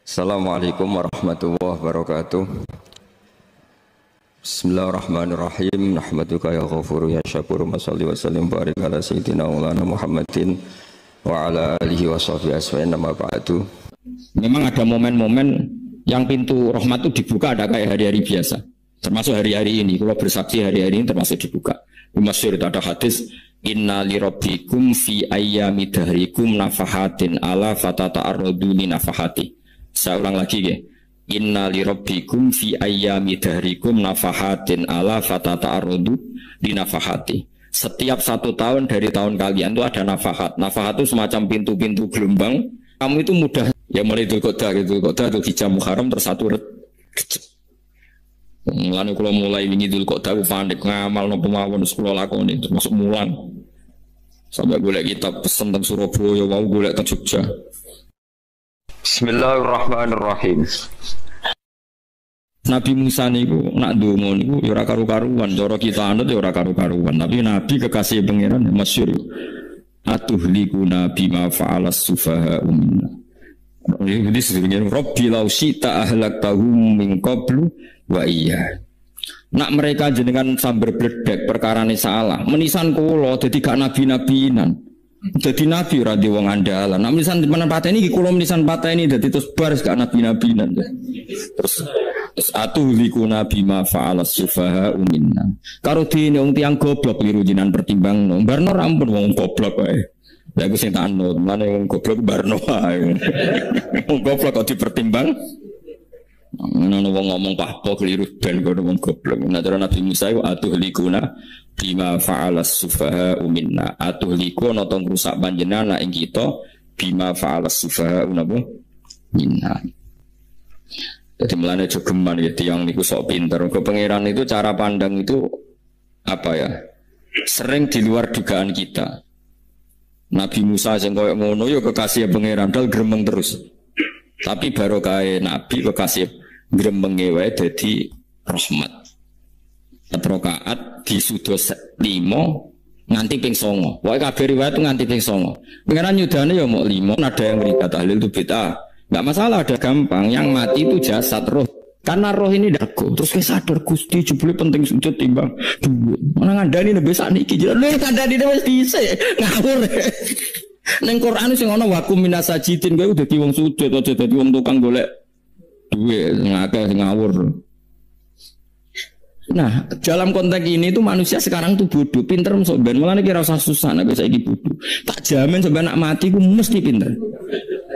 Assalamualaikum warahmatullahi wabarakatuh. Bismillahirrahmanirrahim. Nahmaduka ya ghafuru ya syakuru. Masalli wa sallim barik ala sayyidina maulana Muhammadin wa ala alihi wa sahbihi asma'in nama ba'du. Memang ada momen-momen yang pintu rahmat itu dibuka, ada kayak hari-hari biasa. Termasuk hari-hari ini, kalau bersaksi hari-hari ini termasuk dibuka. Masyhur itu ada hadis, inna li rabbikum fi ayyami dahrikum nafahatin ala fatata'arradu li nafahati. Saya ulang lagi ya. Inna li rabbikum fi ayyami dahrikum nafahatin ala fatata'arradu li nafahati. Setiap 1 tahun dari tahun kalian itu ada nafahat. Nafahat itu semacam pintu-pintu gelombang. Kamu itu mudah ya, mulai Dzul Qa'dah itu hijab Muharram tersatu mulane kula mulai wingi Dzul Qa'dah panik ngamal napa mawon kula lakoni termasuk mulang. Sampai golek kitab pesen teng Surabaya wau golek teng Jogja. Bismillahirrahmanirrahim. Nabi Musa niku nak ndonga niku ya ora karu-karuan, cara kita anut ya ora karu-karuan, tapi Nabi kekasih pangeran masyhur. Atuhlikuna bima fa'alas sufaha minna. Jadi sebenarnya Rabbi law syi'ta ahlaktahum min qablu wa iya. Nak mereka jenengan sambar bledek perkarane salah. Menisan kula dadi gak nabi-nabinan. Dadi nabi ora di wong andalan. Nak menisan tenan pateni iki kula menisan pateni dadi terus baris gak nabi-nabinan. Terus atuhlikuna bima fa'alas sufaha minna. Karo dene wong tiyang goblok liru jinan pertimbangno. Barno rampun wong goblok wae. Lah aku sing tak anut, mlane wong goblok barno wae. Wong goblok kok dipertimbang. Ana wong ngomong pahpo keliru ben kok wong goblok. Nah cara Nabi Musa iku atuhlikuna bima fa'alas sufaha minna. Atuhlikuna to ngrusak panjenengan ing kita bima fa'alas sufaha minna. Jadi melane jogeman ya tiang niku sok pinter. Ke pangeran itu cara pandang itu apa ya? Sering di luar dugaan kita. Nabi Musa sing koyo ngono ya kekasih pangeran dal gremeng terus. Tapi barokah Nabi kekasih gremenge wae dadi rahmat. 4 rakaat disudo 5 nganti ping 9. Wae kabeh riwayat nganti ping 9. Pangeran yudane ya mok 5, ada yang mrikat tahlil itu bid'ah. Nggak masalah, ada gampang. Yang mati itu jasad roh. Karena roh ini dago. Terus kayak sadar Gusti jebule penting sujud timbang duit. Mana ngandani nek besak niki jelas. Lha kandhani wis dhisik. Ngawur. Ning Quran sing ana wakum minasajidin kowe dadi wong sujud aja dadi wong tukang golek duit. Ngakeh sing ngawur. Nah, dalam konteks ini itu manusia sekarang tuh bodoh, pinter masuk ben. Mulane kira usah susah nek saiki bodoh. Tak jamin sampai nak mati ku mesti pinter.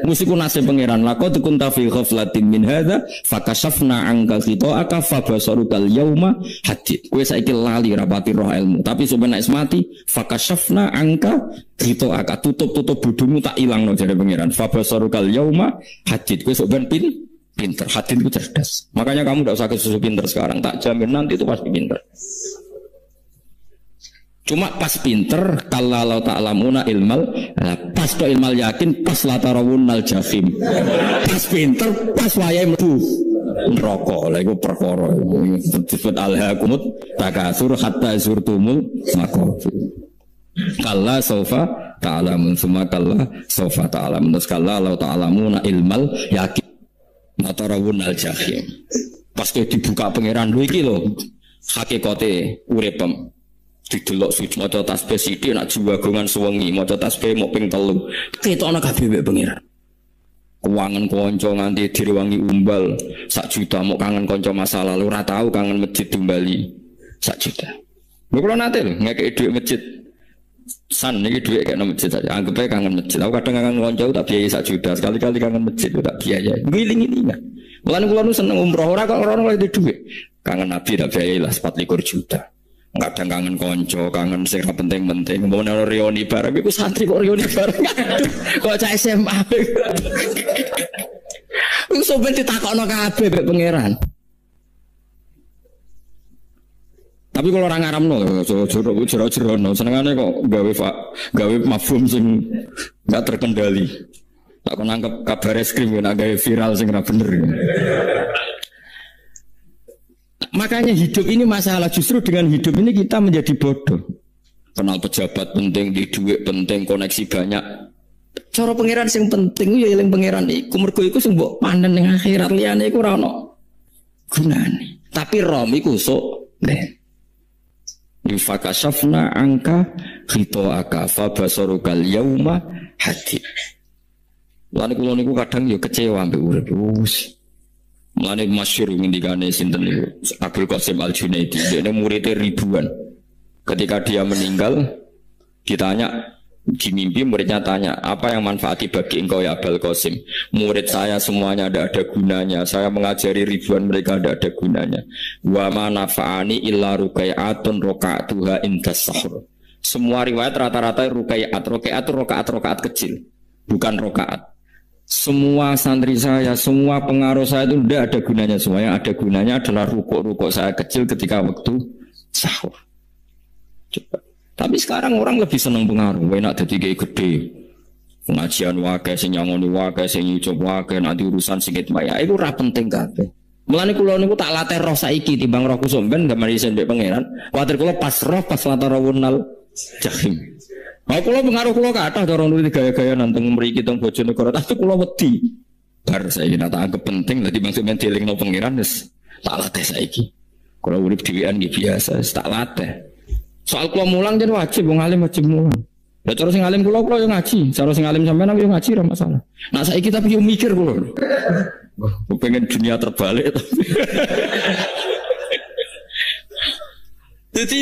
Musiku nasib pangeran laqad kunta fi ghaflatin min hadza fakashafna anka khita'aka fabasarukal yauma hadid. Kowe saiki lali rapati roh ilmu, tapi sampeyan nek mati fakashafna anka khita'aka, tutup bodhomu tak ilangno jare pangeran. Fabasarukal yauma hadid. Kowe sampeyan pinter, hadid itu cerdas. Makanya kamu tidak usah kesusu pinter sekarang, tak jamin nanti itu pasti pinter. Cuma pas pinter, kalau ta'lamuna ilmal, pas to ilmal yakin, pas latarawunnal jahim. Pas pinter, pas wayai mlebu neraka. Lha iku perkara disebut alhaakumut takasur hatta zurtumul maqabir. Kalla saufa ta'lamun, summa kalla saufa ta'lamun. Terus kalla law ta'lamuna ilmal yakin, latarawunnal jahim. Pas dibuka pangeran lho iki lho hakikate uripem. Didelok suci maca tasbih sithik nak jiwagongan suwengi maca tasbih mok ping 3 ketokno kabeh mek pangeran. Kuwangen kanca nganti direwangi umbal 1 juta mok kangen kanca masa lalu ora tau kangen masjid Tumbali 1 juta. Lha kula nate lho ngekeki dhuwit masjid san niki dhuwit kek nang masjid saja anggap ae kangen masjid. Aku kadang kangen kanca tak biayai 1 juta sekali-kali kangen masjid tak biayai. Ngiling-ilingan. Mulane kula nu seneng umroh ora kok ora oleh dhuwit. Kangen Nabi tak biayai lah 24 juta. Kadang kangen konco, kangen sing penting-penting. Mau nang reuni bareng iku santri kok reuni bareng. Kok cah SMA. Iku sampe ditakokno kabeh mek pangeran. Tapi kalau orang ngaramno jero-jerono senengane kok gawe mafhum sing enggak terkendali. Tak kon nangkep kabar eskrim nek gawe viral sing ora bener. Makanya hidup ini masalah, justru dengan hidup ini kita menjadi bodoh. Kenal pejabat penting, di duit penting, koneksi banyak. Cara pangeran sing penting ya eling pangeran iku mergo iku sing mbok panen ning akhirat liyane iku ora ono gunane. Tapi rom iku sok ben. Yufakashafna angka khitoaka fa basarukal yauma hadid. Lan kula niku kadang ya kecewa mbek urip. Mulane masyhur ngendikane sinten niku Abdul Qasim Al-Junaidi, dene muridé ribuan. Ketika dia meninggal ditanya di mimpi, muridnya tanya, apa yang manfaati bagi engkau ya Abdul Qasim? Murid saya semuanya ada gunanya. Saya mengajari ribuan mereka ada gunanya. Wa ma nafa'ani illa rukai'atun roka'atuha indas sahur. Semua riwayat rata-rata roka'at kecil, bukan rokaat. Semua santri saya, semua pengaruh saya itu tidak ada gunanya. Semua yang ada gunanya adalah rukuk-rukuk saya kecil ketika waktu sahur. Coba. Tapi sekarang orang lebih senang pengaruh. Enak jadi kayak gede. Pengajian wakai, sing nyangoni wakai, sing nyucup wakai, nanti urusan singit maya. Itu ora penting kabeh. Mulane kula niku tak latih roh saiki timbang roh kusum ben gambar isen mbek pangeran. Kuwatir kula pas roh pas latih rawunal jahim. Nah, kula pengaruh kula kathah cara nulis gaya-gaya nanteng mriki teng Bojonegoro, tapi kula wedi. Bar saiki tak anggap penting dadi maksud men dilingno pangeran wis tak latih saiki. Kula urip dhewean nggih biasa, tak latih. Soal kula mulang jen wajib wong alim wajib mulang. Lah cara sing alim kula yo ngaji, cara sing alim sampean yo ngaji ora masalah. Nah saiki tapi yo mikir kula. Pengen dunia terbalik tapi. Jadi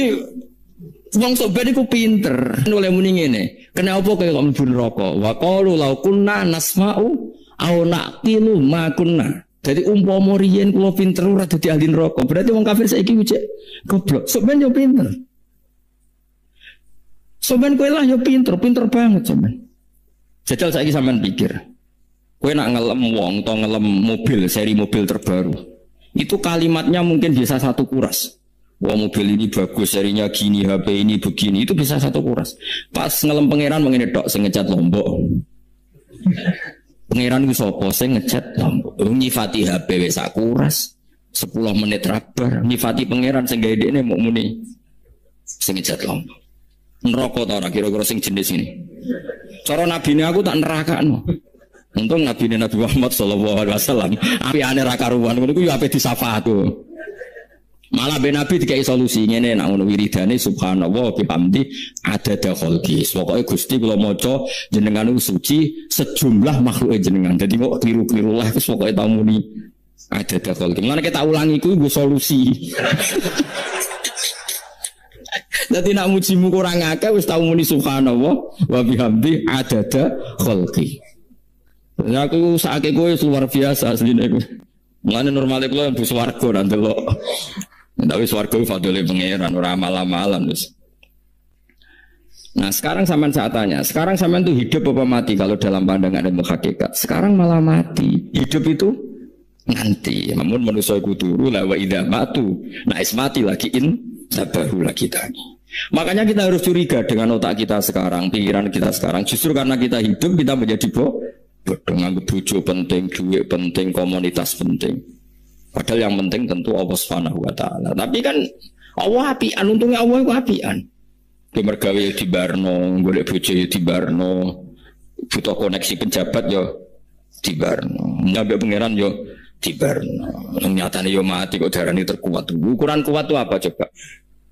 wong sok ben iku pinter. Oleh muni ngene. Kenapa kowe kok mlebu neraka? Wa qalu law kunna nasma'u aw naqilu ma kunna. Jadi umpama riyen kula pinter ora dadi ahli neraka. Berarti wong kafir saiki wis goblok. Sok ben yo pinter. Sok ben kowe lah yo pinter banget sok ben. Jajal saiki sampean pikir. Kowe nak ngelem wong atau ngelem mobil, seri mobil terbaru. Itu kalimatnya mungkin bisa satu kuras. Wah mobil ini bagus, serinya gini, HP ini begini, itu bisa satu kuras. Pas ngelem pangeran mengenai dok, saya ngecat Lombok. Pangeran itu sopo, saya ngecat Lombok. Nyifati HP bisa kuras, 10 menit rabar. Nyifati pangeran, saya gak ini mau muni. Saya ngecat Lombok. Neraka tau, kira-kira sing jenis ini. Cara nabi ini aku tak neraka no. Untung Nabi Muhammad sallallahu alaihi wasallam api ane ra karuan ngono kuwi ape disyafaat tuh. Malah ben Nabi dikai solusi ngene nek ngono wiridane subhanallah bihamdi adada khalqi. Pokoke Gusti kula maca jenengan suci sejumlah makhluk jenengan. Dadi kok kliru-kliru lah wis pokoke tak muni adada khalqi. Lan nek tak ulangi kuwi nggo solusi. Dadi nak mujimu kurang akeh wis tak muni subhanallah wa bihamdi adada khalqi. Ya aku sakit gue luar biasa aslinya gue. Mulane normalnya gue bus warga nanti lo. Tapi warga itu fadli pangeran orang malam-malam terus. Nah sekarang sampean saat tanya, sekarang sampean tuh hidup apa mati kalau dalam pandangan ilmu hakikat? Sekarang malah mati. Hidup itu nanti. Namun manusia itu turu lah wa idza matu. Nah mati lagi tabahu lagi tadi. Makanya kita harus curiga dengan otak kita sekarang, pikiran kita sekarang. Justru karena kita hidup kita menjadi bodoh nganggep bojo penting, duit penting, komunitas penting. Padahal yang penting tentu Allah Subhanahu wa taala. Tapi kan Allah apian, untungnya Allah itu apian. Dia mergawe di Barno, golek bojo di Barno, butuh koneksi pejabat yo di Barno. Nyampe pangeran yo di Barno. Nyatane yo mati kok darani terkuat. Ukuran kuat itu apa coba?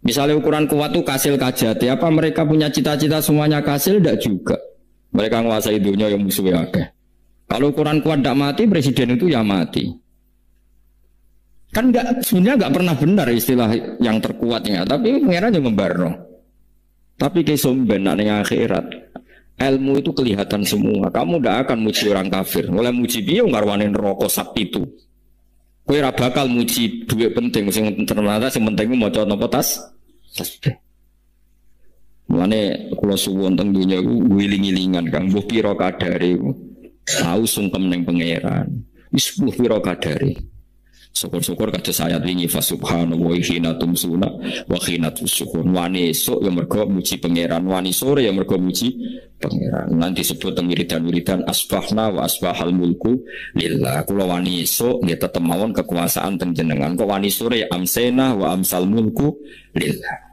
Misalnya ukuran kuat itu kasil kajati, apa mereka punya cita-cita semuanya kasil? Tidak juga. Mereka menguasai dunia yang musuhnya akeh. Kalau ukuran kuat tidak mati, presiden itu ya mati. Kan sebenarnya nggak pernah benar istilah yang terkuatnya. Tapi pangeran yang membarno. Tapi kesomben yang akhirat, ilmu itu kelihatan semua. Kamu tidak akan muji orang kafir. Mulai muji dia ngarwanin rokok sakti itu. Kue bakal muji duit penting. Ternyata yang penting mau coba nopo tas. Mulane kula suwun teng dunya iku wiling-wilingan Kang mbuh pira kadare tahu sungkem ning pangeran wis mbuh pira kadare syukur-syukur kados ayat wingi fa subhanahu wa hina tumsuna wa hina tusyukun wani esuk ya mergo muji pangeran wani sore ya mergo muji pangeran nanti disebut teng wiridan-wiridan asbahna wa asbahal mulku lillah kula wani esuk nggih tetep mawon kekuasaan teng jenengan kok wani sore ya amsena wa amsal mulku lillah.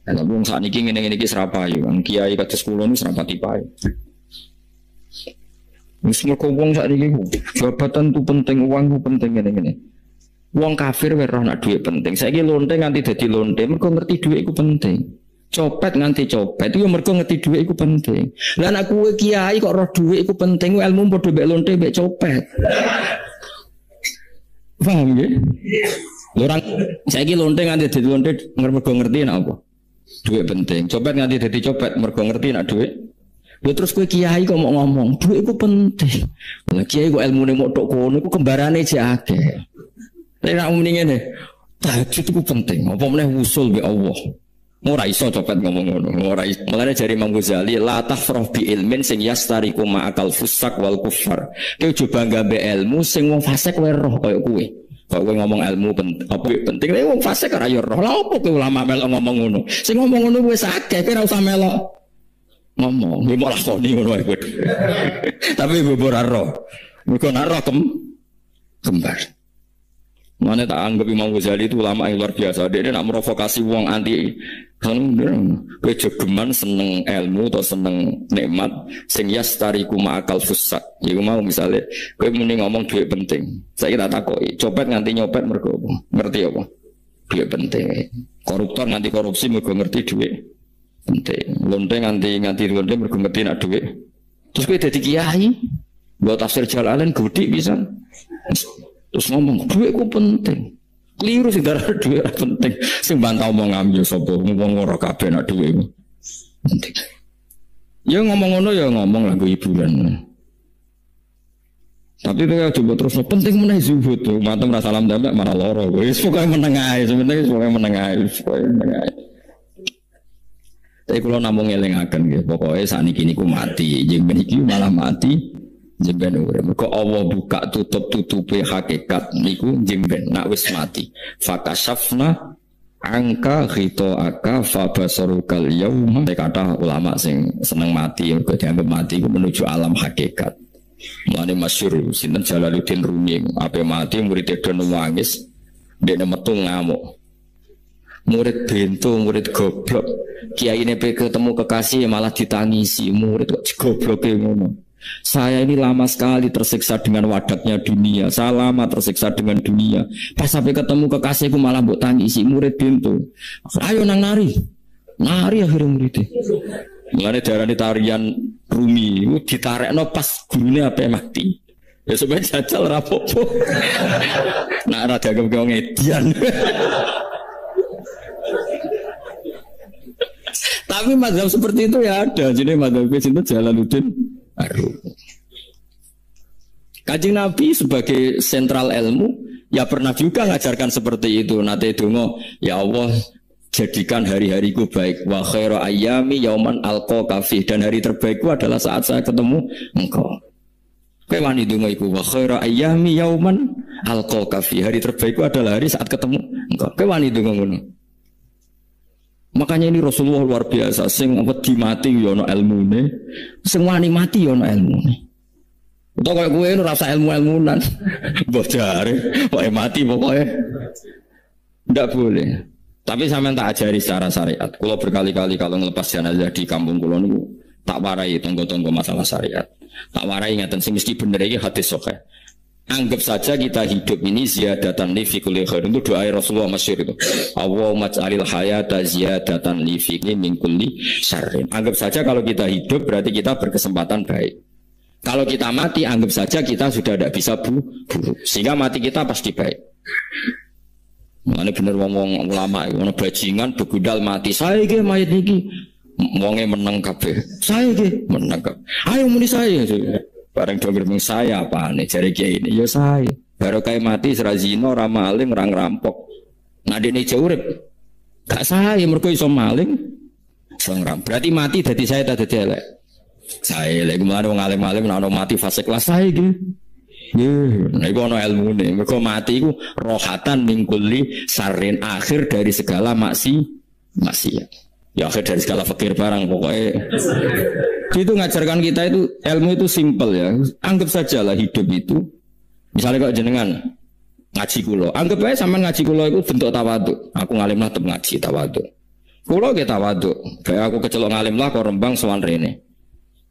Nah, wong saat ini ngene-ngene iki serapayu, kiai kados kula niku serapati payu. Wis mergo wong sakniki jabatan itu penting, uang itu penting ngene-ngene. Wong kafir wae roh nak dhuwit penting. Saiki lonte nganti dadi lonte mergo ngerti dhuwit iku penting. Copet nganti copet itu mergo ngerti dhuwit iku penting. Lah nek kowe kiai kok roh dhuwit iku penting, ilmu padha mbek lonte mbek copet. Paham nggih? Orang saiki lonte nganti dadi lonte mergo ngerti nek apa? Dhuwit penting. Copet nganti dadi copet mergo ngerti nek dhuwit. Lha terus kowe kiai kok mau ngomong, dhuwit iku penting. Lah kiai kok ilmune mok tok kono iku kembarane jek akeh. Nek muni ngene, tahajud iku penting. Apa meneh usul mbek Allah. Ora iso copet ngomong ngono. Ora iso. Mulane jari Imam Ghazali, la tafrah bi ilmin sing yastariku ma'akal fusak wal kufar. Kowe coba nggambe ilmu sing wong fasik wae roh koyo kowe. Kok kowe ngomong ilmu penting, apa penting nek wong fasik ora yo roh. Lah opo kowe ulama melok ngomong ngono? Sing ngomong ngono wis akeh, kowe ora usah melok ngomong. Iki malah lakoni ngono wae. Tapi ora roh. Mergo nek roh kembar. Mana tak anggap Imam Ghazali itu ulama yang luar biasa. Dia nak merovokasi wong anti kan kowe jogeman seneng ilmu atau seneng nikmat sing yastariku ma'akal fusak. Iku mau misale kowe muni ngomong dhuwit penting. Saiki tak takoki, copet nganti nyopet mergo apa? Ngerti apa? Dhuwit penting. Koruptor nganti korupsi mergo ngerti dhuwit penting. Lonte nganti lonte mergo ngerti nak dhuwit. Terus kowe dadi kiai, mbok tafsir Jalalain gede pisan. Terus ngomong, duitku penting. Keliru sih darah duit penting. Sing bantah omong yo sapa ngomong ora kabeh nak duit penting. Ya ngomong ngono ya ngomong lagu hiburan. Tapi itu ya coba terus penting meneh zuhud tuh. Matem ra salam tembak malah lara. Wis pokoke meneng ae, sebenarnya pokoke meneng ae, pokoke meneng ae. Tapi kula namung elingaken nggih, pokoke sakniki niku mati, jeng niki malah mati. Jemben urip. Mergo Allah buka tutup-tutupe hakikat niku jemben nak wis mati. Fakasafna angka ghitoaka fabasarukal yauma. Kata ulama sing seneng mati mergo dianggap mati iku menuju alam hakikat. Mulane masyhur sinten Jalaluddin Rumi ape mati murid do nangis dekne metu ngamuk. Murid bento, murid goblok. Kiai ini ketemu kekasih malah ditangisi. Murid kok gobloke ngono. Saya ini lama sekali tersiksa dengan wadaknya dunia. Saya lama tersiksa dengan dunia. Pas sampai ketemu kekasihku malah mbok tangisi murid bintu. Ayo nang nari. Nari akhirnya muridnya. Mulane darani tarian Rumi itu ditarekno pas gurune ape mati. Ya sebenarnya jajal ora apa-apa. Nak ora dianggap wong edian. Tapi mazhab seperti itu ya ada. Jadi mazhab itu Jalaluddin Arum. Kanjeng Nabi sebagai sentral ilmu ya pernah juga ngajarkan seperti itu. Nate donga, ya Allah jadikan hari-hariku baik. Wa khairu ayyami yauman alqa kafi, dan hari terbaikku adalah saat saya ketemu engkau. Kowe wani donga iku wa khairu ayyami yauman alqa kafi. Hari terbaikku adalah hari saat ketemu engkau. Kowe wani donga ngono. Makanya ini Rasulullah luar biasa. Sing wedi mati ya ana ilmune, sing wani mati ya ana ilmune. Utawa kaya kowe rasa ilmu-ilmunan. Mbok jare, pokoke mati pokoke. Ndak boleh. Tapi sampean tak ajari secara syariat. Kula berkali-kali kalau ngelepas jenazah di kampung kula niku tak warai tonggo-tonggo masalah syariat. Tak warai ngaten sing mesti bener iki hadis sahih. Anggap saja kita hidup ini ziyadatan li fi kulli khair. Itu doa Rasulullah masyhur itu. Allahumma ij'alil hayata ziyadatan li fi min kulli syarrin. Anggap saja kalau kita hidup berarti kita berkesempatan baik. Kalau kita mati anggap saja kita sudah tidak bisa buruk. Sehingga mati kita pasti baik. Mulane bener wong ulama ngono bajingan begudal mati. Saya iki mayit niki wonge meneng kabeh. Saya iki meneng kabeh. Ayo muni saya. Bareng dong ngomong saya apa nih cari kiai ini ya saya baru kayak mati serazino ramaling orang rampok nah ini jauh gak saya mereka iso maling seorang berarti mati dari saya tadi elek saya lagi kemarin ngalim-alim nah mati fase kelas saya gitu nah itu ada ilmu nih mereka mati itu rohatan mingkuli sarin akhir dari segala maksiat ya akhir dari segala fakir barang pokoknya itu ngajarkan kita itu ilmu itu simpel ya. Anggap saja lah hidup itu. Misalnya kalau jenengan ngaji kulo, anggap aja sama ngaji kulo itu bentuk tawaduk. Aku ngalim lah tetap ngaji tawaduk. Kulo ke tawaduk. Kayak aku kecelok ngalim lah kok rembang sowan rene.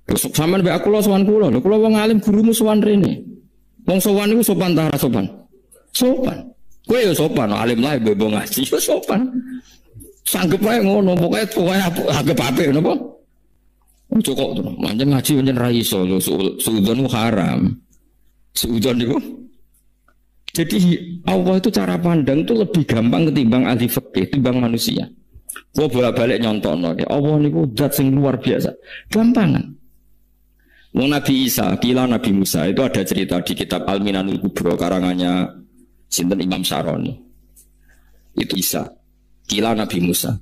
Terus sampean mbek aku lho sowan kula. Lho kula wong alim gurumu sowan rene. Wong sowan niku sopan ta ora sopan? Sopan. Kowe ya sopan, alim lah mbok ngaji ya sopan. Sanggep wae ngono, pokoke anggap apik napa? Ojo kok to, pancen ngaji pancen ra iso lho, suudzon haram. Suudzon niku. Jadi Allah itu cara pandang itu lebih gampang ketimbang ahli fikih, ketimbang manusia. Gua bolak-balik nyontono, Allah niku zat sing luar biasa. Gampangan. Wong Nabi Isa, kila Nabi Musa itu ada cerita di kitab Al-Minanul Kubro karangannya sinten Imam Syaroni. Itu Isa, kila Nabi Musa.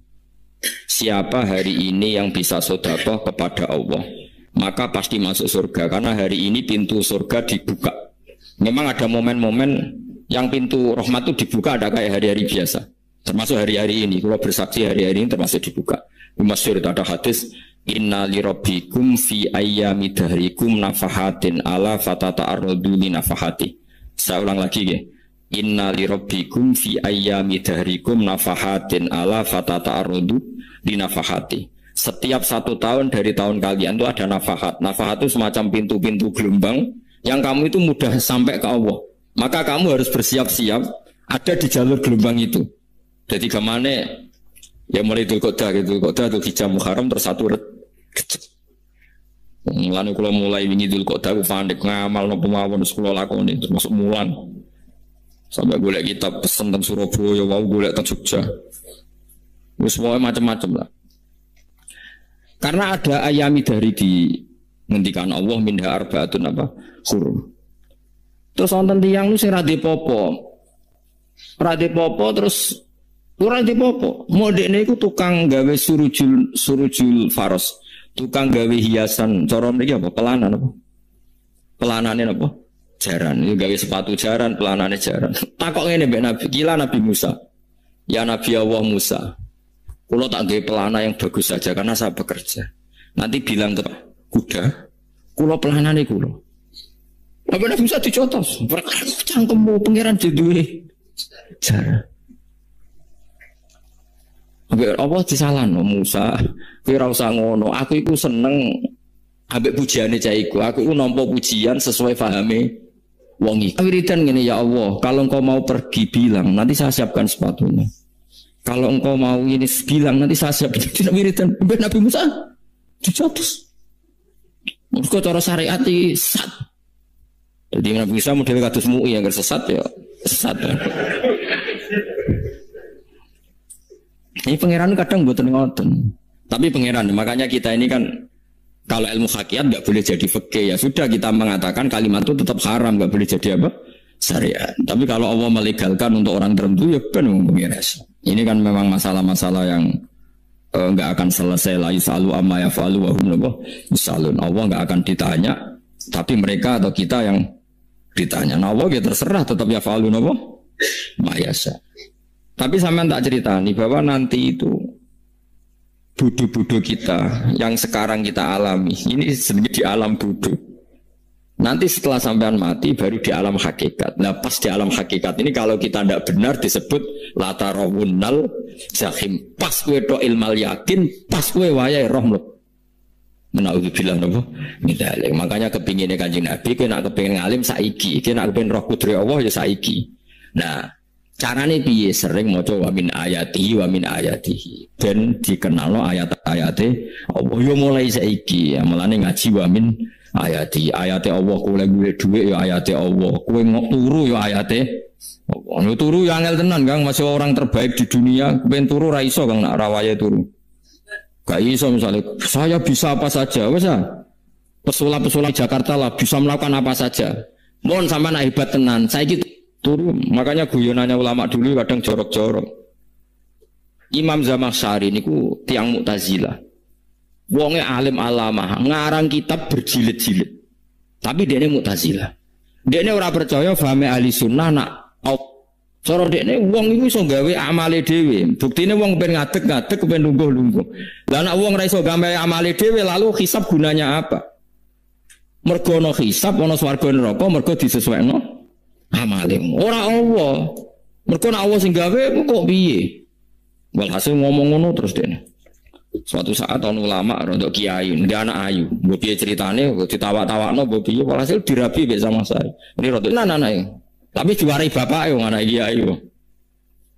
Siapa hari ini yang bisa sedekah kepada Allah, maka pasti masuk surga karena hari ini pintu surga dibuka. Memang ada momen-momen yang pintu rahmat itu dibuka ada kayak hari-hari biasa. Termasuk hari-hari ini, kalau bersaksi hari-hari ini termasuk dibuka. Masyhur itu ada hadis, inna li rabbikum fi ayyami dahrikum nafahatin ala fatata'arradu li nafahati. Saya ulang lagi ya. Inna li rabbikum fi ayyami dahrikum nafahatin ala fatata'arradu li nafahati. Setiap 1 tahun dari tahun kalian itu ada nafahat. Nafahat itu semacam pintu-pintu gelombang yang kamu itu mudah sampai ke Allah. Maka kamu harus bersiap-siap ada di jalur gelombang itu. Jadi kemana ya mulai Dzulqa'dah gitu, Dzulqa'dah Dzulhijjah Muharram terus satu mulane kula mulai wingi Dzulqa'dah ku pandek ngamal napa mawon wis kula lakoni termasuk mulan. Sampai golek kitab pesen teng Surabaya, wau golek teng Jogja. Wis wae macam-macam lah. Karena ada ayami dari di ngendikan Allah minha arbaatun apa? Hurum. Terus wonten tiyang nu sing ra dipopo. Ra dipopo terus ora dipopo. Modene iku tukang gawe surujul faros. Tukang gawe hiasan, cara mriki apa? Pelanan apa? Pelanane apa? Jaran. Iku gawe sepatu jaran, pelanane jaran. Takok ngene mbek Nabi, kila Nabi Musa. Ya Nabi Allah Musa. Kulo tak gawe pelana yang bagus saja karena saya bekerja. Nanti bilang ke kuda, kulo pelanane kulo. Nabi Musa dicotos. Cangkemmu pangeran duwe jaran. Apa disalahno Musa, kowe ora usah ngono. Aku iku seneng ambek pujiane cah iku. Aku iku nampa pujian sesuai pahame wong iki. Wiridan ngene ya Allah, kalau engkau mau pergi bilang, nanti saya siapkan sepatunya. Kalau engkau mau ini bilang, nanti saya siapkan. Tidak wiridan. Nabi Musa dicotos. Mergo cara syariat iki sesat. Jadi Nabi Musa model kados MUI yang sesat ya sesat. Ini pangeran kadang buatan ngoten. Tapi pangeran, makanya kita ini kan kalau ilmu hakikat nggak boleh jadi fikih ya sudah kita mengatakan kalimat itu tetap haram nggak boleh jadi apa syariat. Tapi kalau Allah melegalkan untuk orang tertentu ya benar pangeran. Ini kan memang masalah-masalah yang nggak akan selesai lah. Yusalu amma yafalu wa hum yusalun. Allah nggak akan ditanya, tapi mereka atau kita yang ditanya. Nah Allah ya terserah tetap yafalu apa mayasa. Tapi sampean tak ceritani bahwa nanti itu bodoh-bodoh kita yang sekarang kita alami ini sebenarnya di alam bodoh. Nanti setelah sampean mati baru di alam hakikat. Nah pas di alam hakikat ini kalau kita tidak benar disebut latarawunnal jahim. Pas kue do ilmal yakin, pas kue wayai roh. Menauzubillah napa midalik. Makanya kepinginnya Kanjeng Nabi, kue nak kepingin ngalim saiki, kue nak kepingin roh kudri Allah ya saiki. Nah carane piye sering maca wa min ayatihi ben dikenalno ayat-ayate Allah yo mulai saiki ya mulane ngaji wa min ayati Allah kowe duwe dhuwit ya ayate Allah kowe turu ya ayate Allah turu ya angel tenan Kang masih orang terbaik di dunia ben turu ra iso Kang nak rawaye turu gak iso misalnya saya bisa apa saja wis pesulap-pesulap Jakarta lah bisa melakukan apa saja mohon sampean hebat tenan saiki turu, makanya guyonannya ulama dulu kadang jorok-jorok. Imam Zamakhsyari niku tiang Mu'tazilah. Wonge alim alamah, ngarang kitab berjilid-jilid. Tapi dene Mu'tazilah. Dene ora percaya fahame ahli sunnah nak cara dene wong iku iso gawe amale dhewe. Buktine wong pengen ngadeg-ngadeg pengen lungguh-lungguh. Lah nek wong ora iso gawe amale dhewe lalu hisab gunanya apa? Mergo ana hisab ana swarga neraka mergo disesuaikno amalim ora Allah mergo nek Allah sing gawe kok piye walhasil ngomong ngono terus dene Suatu saat ono ulama rodok kiai, dia anak ayu, mbok piye ceritane, mbok ditawak-tawakno, mbok piye walhasil dirabi mbek Zaman Sari. Ini rodok anak-anake. Tapi diwarai bapak yo anak kiai yo.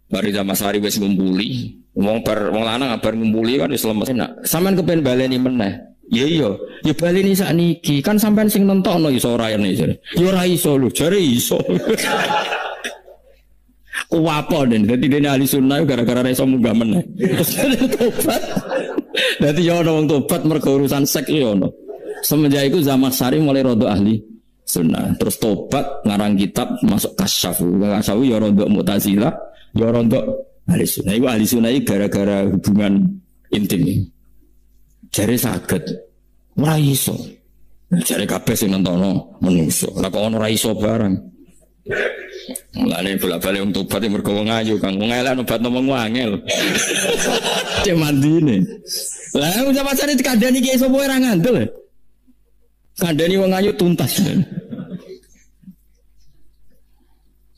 Bari Zaman Sari wis ngumpuli, wong lanang bar ngumpuli kan wis lemes. Nak sampean kepen baleni meneh. Ya iya, ya baleni sakniki. Kan sampean sing nentokno iso ora ene jare. Ya ora iso lho, jare iso. Kuwapo den, dadi dene ahli sunnah gara-gara iso munggah meneh. Terus tobat. Dadi ya ono wong tobat mergo urusan seks ya ono. Semenjak iku Zaman Sari mulai rodok ahli sunnah. Terus tobat ngarang kitab masuk kasyaf. Kasyaf ya rodok Mu'tazilah, ya rodok ahli sunnah. Iku ahli sunnah gara-gara hubungan intim. Jare saged ora iso. Jare kabeh sing nontono menungso. Lah kok ono ora iso barang. Mulane bolak-balik wong tobat mergo wong ayu Kang. Wong elek obat ngomong wangel. Cek mandine. Lah wong Zaman Sari dikandani ki iso ora ngandel. Kandani wong ayu tuntas.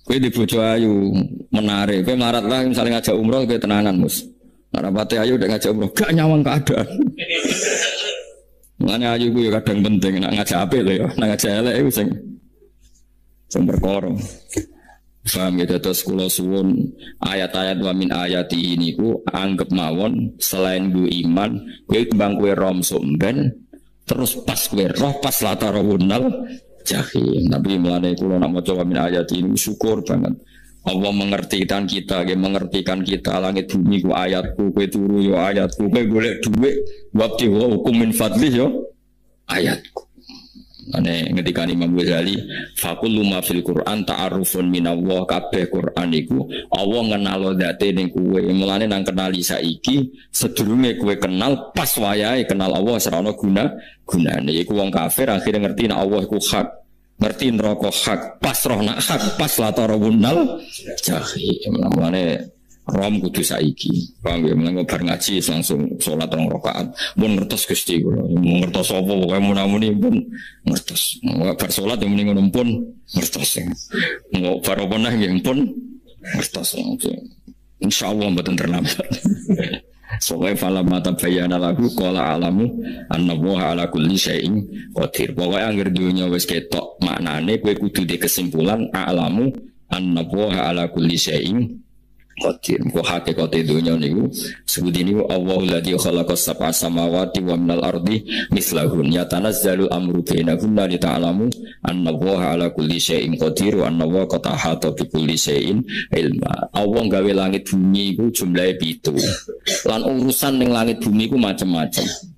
Kowe di bojo ayu menarik, kowe melarat lah misalnya ngajak umroh kowe tenanan mus. Rapate ayu udah ngajak umroh gak nyawang keadaan. Mulane ayu ku ya kadang penting nak ngajak apik lho ya, nak ngajak elek iku sing perkara. Paham ya, terus kula suwun ayat-ayat wa min ayati ini ku anggap mawon selain gue iman, gue kembang kue rom sumben, terus pas kue roh pas latar wunal jahim. Tapi mulane kula nak maca wa min ayati ini syukur banget. Allah mengertikan kita, mengertikan kita langit bumi ku ayatku, kue turu yo ayatku, kue golek dhuwit wabti wa hukum min fadlih yo ayatku. Ane ngetika Imam Ghazali fakullu ma fil Quran ta'arufun minallah, kabeh Quran iku Allah ngenalo dzate ning kowe. Mulane nang kenali saiki sedurunge kowe kenal pas wayahe kenal Allah ora ana gunane. Iku wong kafir akhirnya ngerti nek Allah iku hak, ngerti neraka hak, pas roh nak hak, pas latarabunal jahim. Mulane rom kudu saiki. Paham ya, mulai bar ngaji langsung sholat 2 rakaat. Mun ngertos Gusti kula. Mun ngertos apa pokoke munamuni pun ngertos. Bar sholat yang mending ngono pun ngertos. Mau bar apa neh nggih pun ngertos. Insyaallah mboten terlambat. Soale fala mata bayana lagu qala alamu annallaha ala kulli syai'in qadir. Pokoke anggere dunya wis ketok maknane kowe kudu di kesimpulan alamu annallaha ala kulli syai'in qadir. Kok hakikate dunya niku sebut niku Allahul ladzi khalaqas sab'a samawati wa minal ardi mislahun yatanazzalu amru bainahunna li ta'lamu annallaha ala kulli syai'in qadir wa annallaha qad ahata bi kulli syai'in ilma. Allah gawe langit bumi iku jumlahe 7. Lan urusan ning langit bumi iku macam-macam.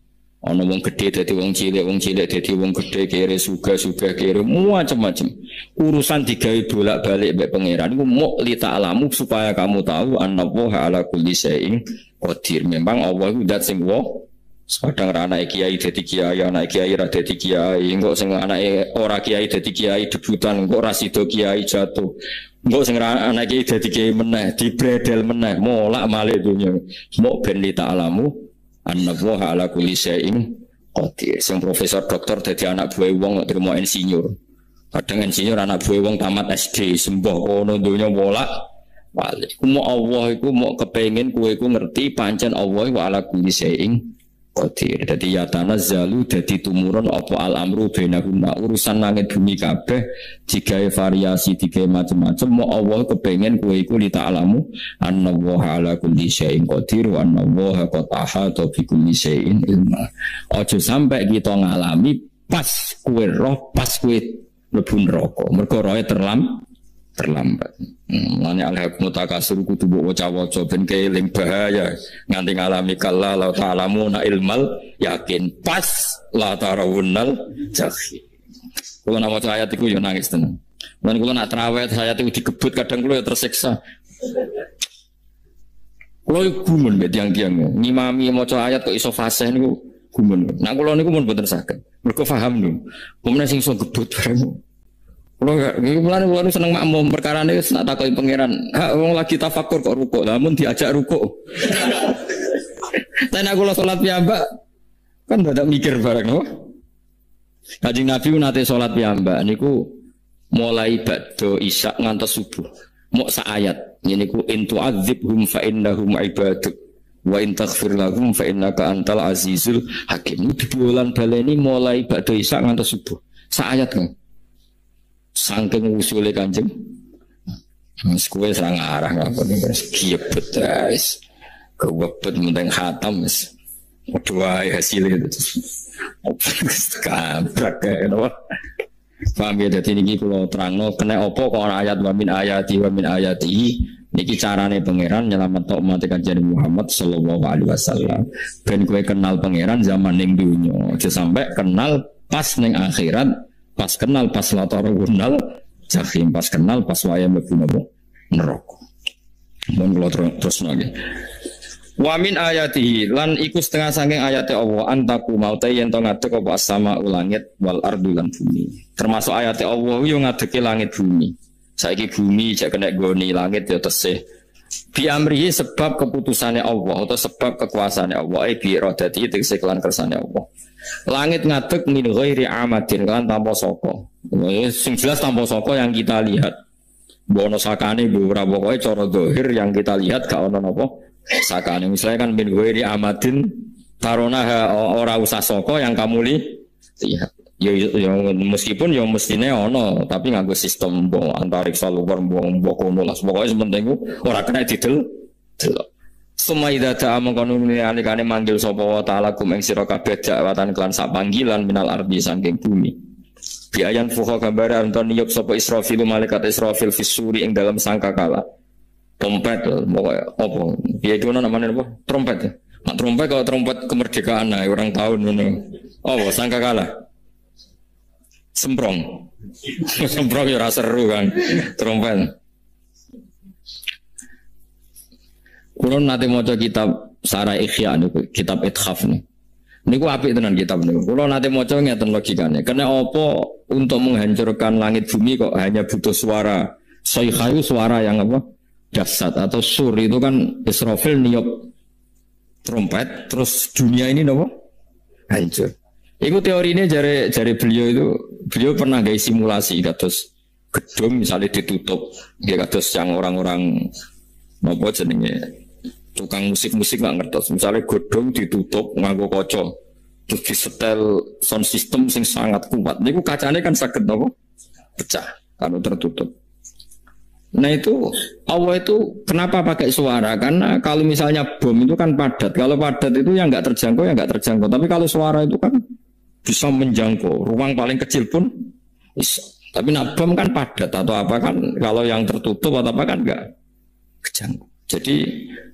Ana wong gedhe dadi wong cilik dadi wong gedhe, kere sugih kere macam-macam. Urusan digawe bolak-balik mbek pangeran iku muk li ta'lamu supaya kamu tahu annallaha ala kulli syai'in qadir. Memang Allah iku zat sing kadang anake kiai dadi kiai, anake kiai ra dadi kiai, engko sing anake ora kiai dadi kiai debutan, engko ora sida kiai jatuh. Engko sing anake dadi kiai meneh, dibredel meneh, molak-malik dunya. Muk ben li ta'lamu annallaha ala kulli syai'in qadir. Sing profesor doktor dadi anak buah wong kok terima insinyur. Kadang insinyur anak buah wong tamat SD, sembah ono donya bolak balik. Ku Allah iku mau kepengin kowe iku ngerti pancen Allah wa ala kulli syai'in qadir. Dadi ya tanazzalu dadi tumurun apa al-amru bainahunna. Urusan langit bumi kabeh digawe variasi, digawe macam-macam. Mau Allah kepengin kowe iku li ta'lamu annallaha ala kulli syai'in qadir wa annallaha qad ahata bi kulli syai'in ilma. Aja sampai kita ngalami pas kowe roh, pas kowe mlebu neraka. Mergo roe terlambat. Mane alhaqmu takasur kudu mbok waca-waca ben keling bahaya nganti ngalami kala la ta'lamuna ilmal yakin pas la tarawunnal jahim. Kulo nak waca ayat iku yo nangis tenan. Lan kulo nak traweh ayat iku digebut kadang kulo yo tersiksa. Kulo gumun mbek tiang-tiang ngimami maca ayat kok iso fasih niku gumun. Nah kulo niku mun mboten saged. Mergo paham lho. Pomene sing iso gebut bareng. Mulane seneng makmum perkarane wis nak takoki pangeran. Hak wong lagi tafakur kok rukuk. Namun diajak rukuk. Tapi aku salat piyambak kan ndak mikir bareng no. Kanjeng Nabi nate salat piyambak niku mulai badhe isya ngantos subuh. Mok sak ayat niku in tu'adzibhum fa innahum ibaduk Wa in taghfir lahum fa innaka antal azizul hakim. Dibulan baleni mulai ba'da isya ngantos subuh. Sak ayat kan. Saking usule Kanjeng. Mas kowe serang arah ngapa wis kiebet guys. Kewebet mendeng khatam wis. Dua hasilnya itu. Kabrak kayak apa? Paham ya, jadi ini kalau terangno kena opo kok ayat wa min ayati niki carane pangeran nyelamet umat Kanjeng Muhammad sallallahu alaihi wasallam. Ben kowe kenal pangeran zaman ning dunya, aja sampai kenal pas ning akhirat, pas kenal pas latarunal jahim, pas kenal pas waya mlebu neraka. Mun kula terus nggih. Wa min ayatihi lan iku setengah saking ayate Allah antaku maute yen to ngadeg apa as-sama langit wal ardu lan bumi. Termasuk ayate Allah yo ngadege langit bumi. Saiki bumi jak kena goni langit ya tesih. Bi amrihi sebab keputusane Allah atau sebab kekuasaane Allah bi iradati tegese kelan kersane Allah. Langit ngadeg min ghairi amadin kan tanpa saka. Sing jelas tanpa saka yang kita lihat. Bono sakane ora pokoke cara zahir yang kita lihat gak ono napa sakane. Misalnya kan min ghairi amadin taronaha ora usah saka yang kamu lihat. Ya meskipun ya mestine ono tapi nganggo sistem antariksa luar mbok kono lah. Pokoke sementing ora kena didel. Sumaida ta mangkono alikane manggil sapa wa taala kum ing sira kabeh dakwatan kelan sak panggilan minal ardi saking bumi. Biayan fuha gambar anton niyup sapa Israfil malaikat Israfil fisuri ing dalam sangkakala. Trompet apa? Ya itu namanya apa? Trompet ya. Nah, trompet kalau trompet kemerdekaan nah, orang tahun ngono. Oh, sangkakala. Semprong. Semprong ya seru kan. Trompet. Kulo nate maca kitab Sarah Ikhya niku, kitab Ithaf nih. Niku apik tenan kitab niku. Kulo nate maca ngeten logikane. Karena apa untuk menghancurkan langit bumi kok hanya butuh suara sayhayu, suara yang apa? Dahsyat atau sur itu kan Israfil niup trompet terus dunia ini nopo hancur. Iku teorinya jari beliau pernah gaya simulasi kados gedung misalnya ditutup ya kados yang orang-orang nopo jenenge tukang musik nggak ngertos misalnya gedung ditutup nganggo kaca terus disetel sound system sing sangat kuat. Niku kacanya kan sakit nopo pecah kalau tertutup. Nah itu Allah itu kenapa pakai suara? Karena kalau misalnya bom itu kan padat. Kalau padat itu yang nggak terjangkau ya nggak terjangkau. Tapi kalau suara itu kan bisa menjangkau. Ruang paling kecil pun bisa. Tapi nak bom kan padat atau apa kan? Kalau yang tertutup atau apa kan nggak kejangkau. Jadi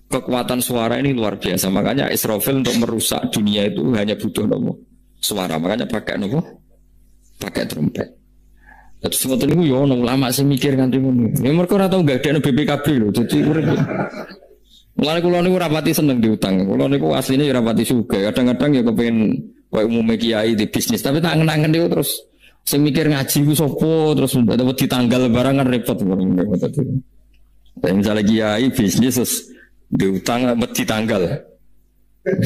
kekuatan suara ini luar biasa. Makanya Israfil untuk merusak dunia itu hanya butuh nopo suara. Makanya pakai nopo pakai trompet. Terus ngoten niku yo ono ulama sing mikir kanthi ngono. Ya mergo ora tau gak ada BPKB lho. Dadi urip. Mulane kula niku rapati seneng diutang. Kula niku asline ya rapati sugih. Kadang-kadang ya kepengin koyo umume kiai di bisnis, tapi tak ngenangen niku terus sing mikir ngaji ku sapa terus dapat ditanggal barang kan repot ngono tadi. Misalnya kiai bisnis terus diutang wedi tanggal.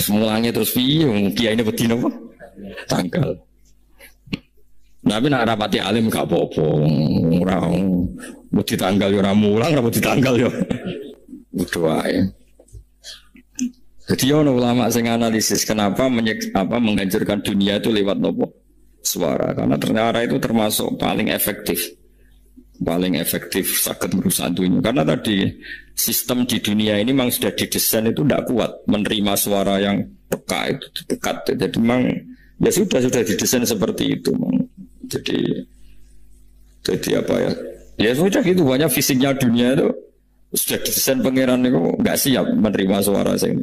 Semulanya terus piye kiai ini wedi napa? Tanggal. Tapi nak rapati alim gak apa-apa, orang mau ditanggal ya orang mulang, mau ditanggal ya udah wae. Jadi ono ulama sing analisis kenapa menghancurkan dunia itu lewat nopo suara, karena ternyata itu termasuk paling efektif sakit merusak dunia. Karena tadi sistem di dunia ini memang sudah didesain itu tidak kuat menerima suara yang peka itu dekat. Jadi memang ya sudah didesain seperti itu. Jadi apa ya? Ya sudah gitu banyak fisiknya dunia itu sudah didesain pangeran itu nggak siap menerima suara sing.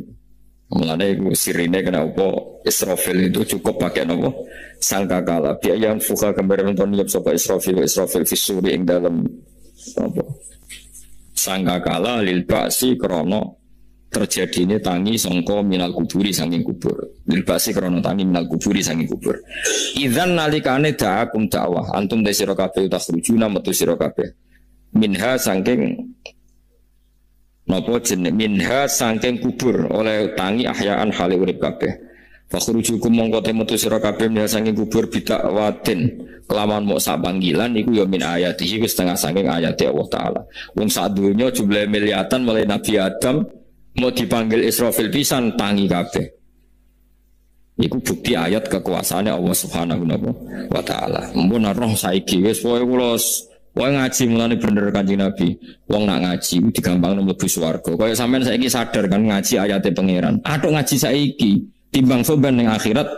Mulane iku sirine kena apa Israfil itu cukup pakai apa sangkakala biaya yang fuka gambar nonton niap sapa Israfil fisuri ing dalam apa sangkakala lil ba'si krono terjadi ini tangi songko minal kuburi sanging kubur dilbasi krono tangi minal kuburi sanging kubur idzan nalikane da'akum dakwah antum de sira kabeh takhrujuna metu sira kabeh minha sangking napa jeneng minha sangking kubur oleh tangi ahyaan hale urip kabeh fakhrujukum mongko metu sira kabeh minha sangking kubur bidakwatin kelawan mok sak panggilan iku ya min ayatihi wis setengah sangking ayate Allah taala wong sak donya jumlah miliatan mulai Nabi Adam mau dipanggil Israfil pisan tangi kabeh. Iku bukti ayat kekuasaannya Allah Subhanahu wa taala. Mun roh saiki wis pokoke ngaji mulane bener Kanjeng Nabi. Wong nak ngaji digampangno mlebu swarga. Kaya sampean saiki sadar kan ngaji ayate pangeran. Atuk ngaji saiki timbang soban ning akhirat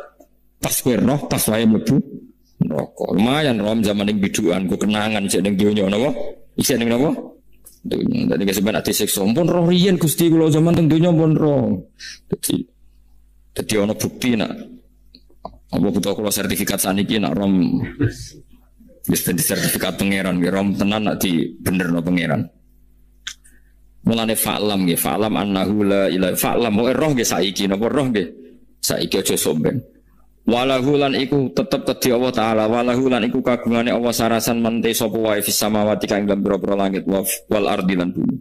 pas kowe roh pas wae mlebu neraka. Lumayan rom zaman ning biduan ku kenangan sik ning donya napa? Isih ning napa? Donya. Dadi keseban ati siksa pun roh riyen Gusti kula zaman teng donya pun roh. Jadi ono bukti nak apa butuh kalau sertifikat saniki nak rom bisa di sertifikat pangeran rom tenan nak di bener no pangeran. Mulane fa'lam nggih fa'lam annahu la ilaha fa'lam roh nggih saiki napa roh nggih saiki aja somben. Walahu lan iku tetep kedhi Allah taala walahu lan iku kagungane Allah sarasan mente sapa wae fis samawati kang ing boro-boro langit wal ardi lan bumi.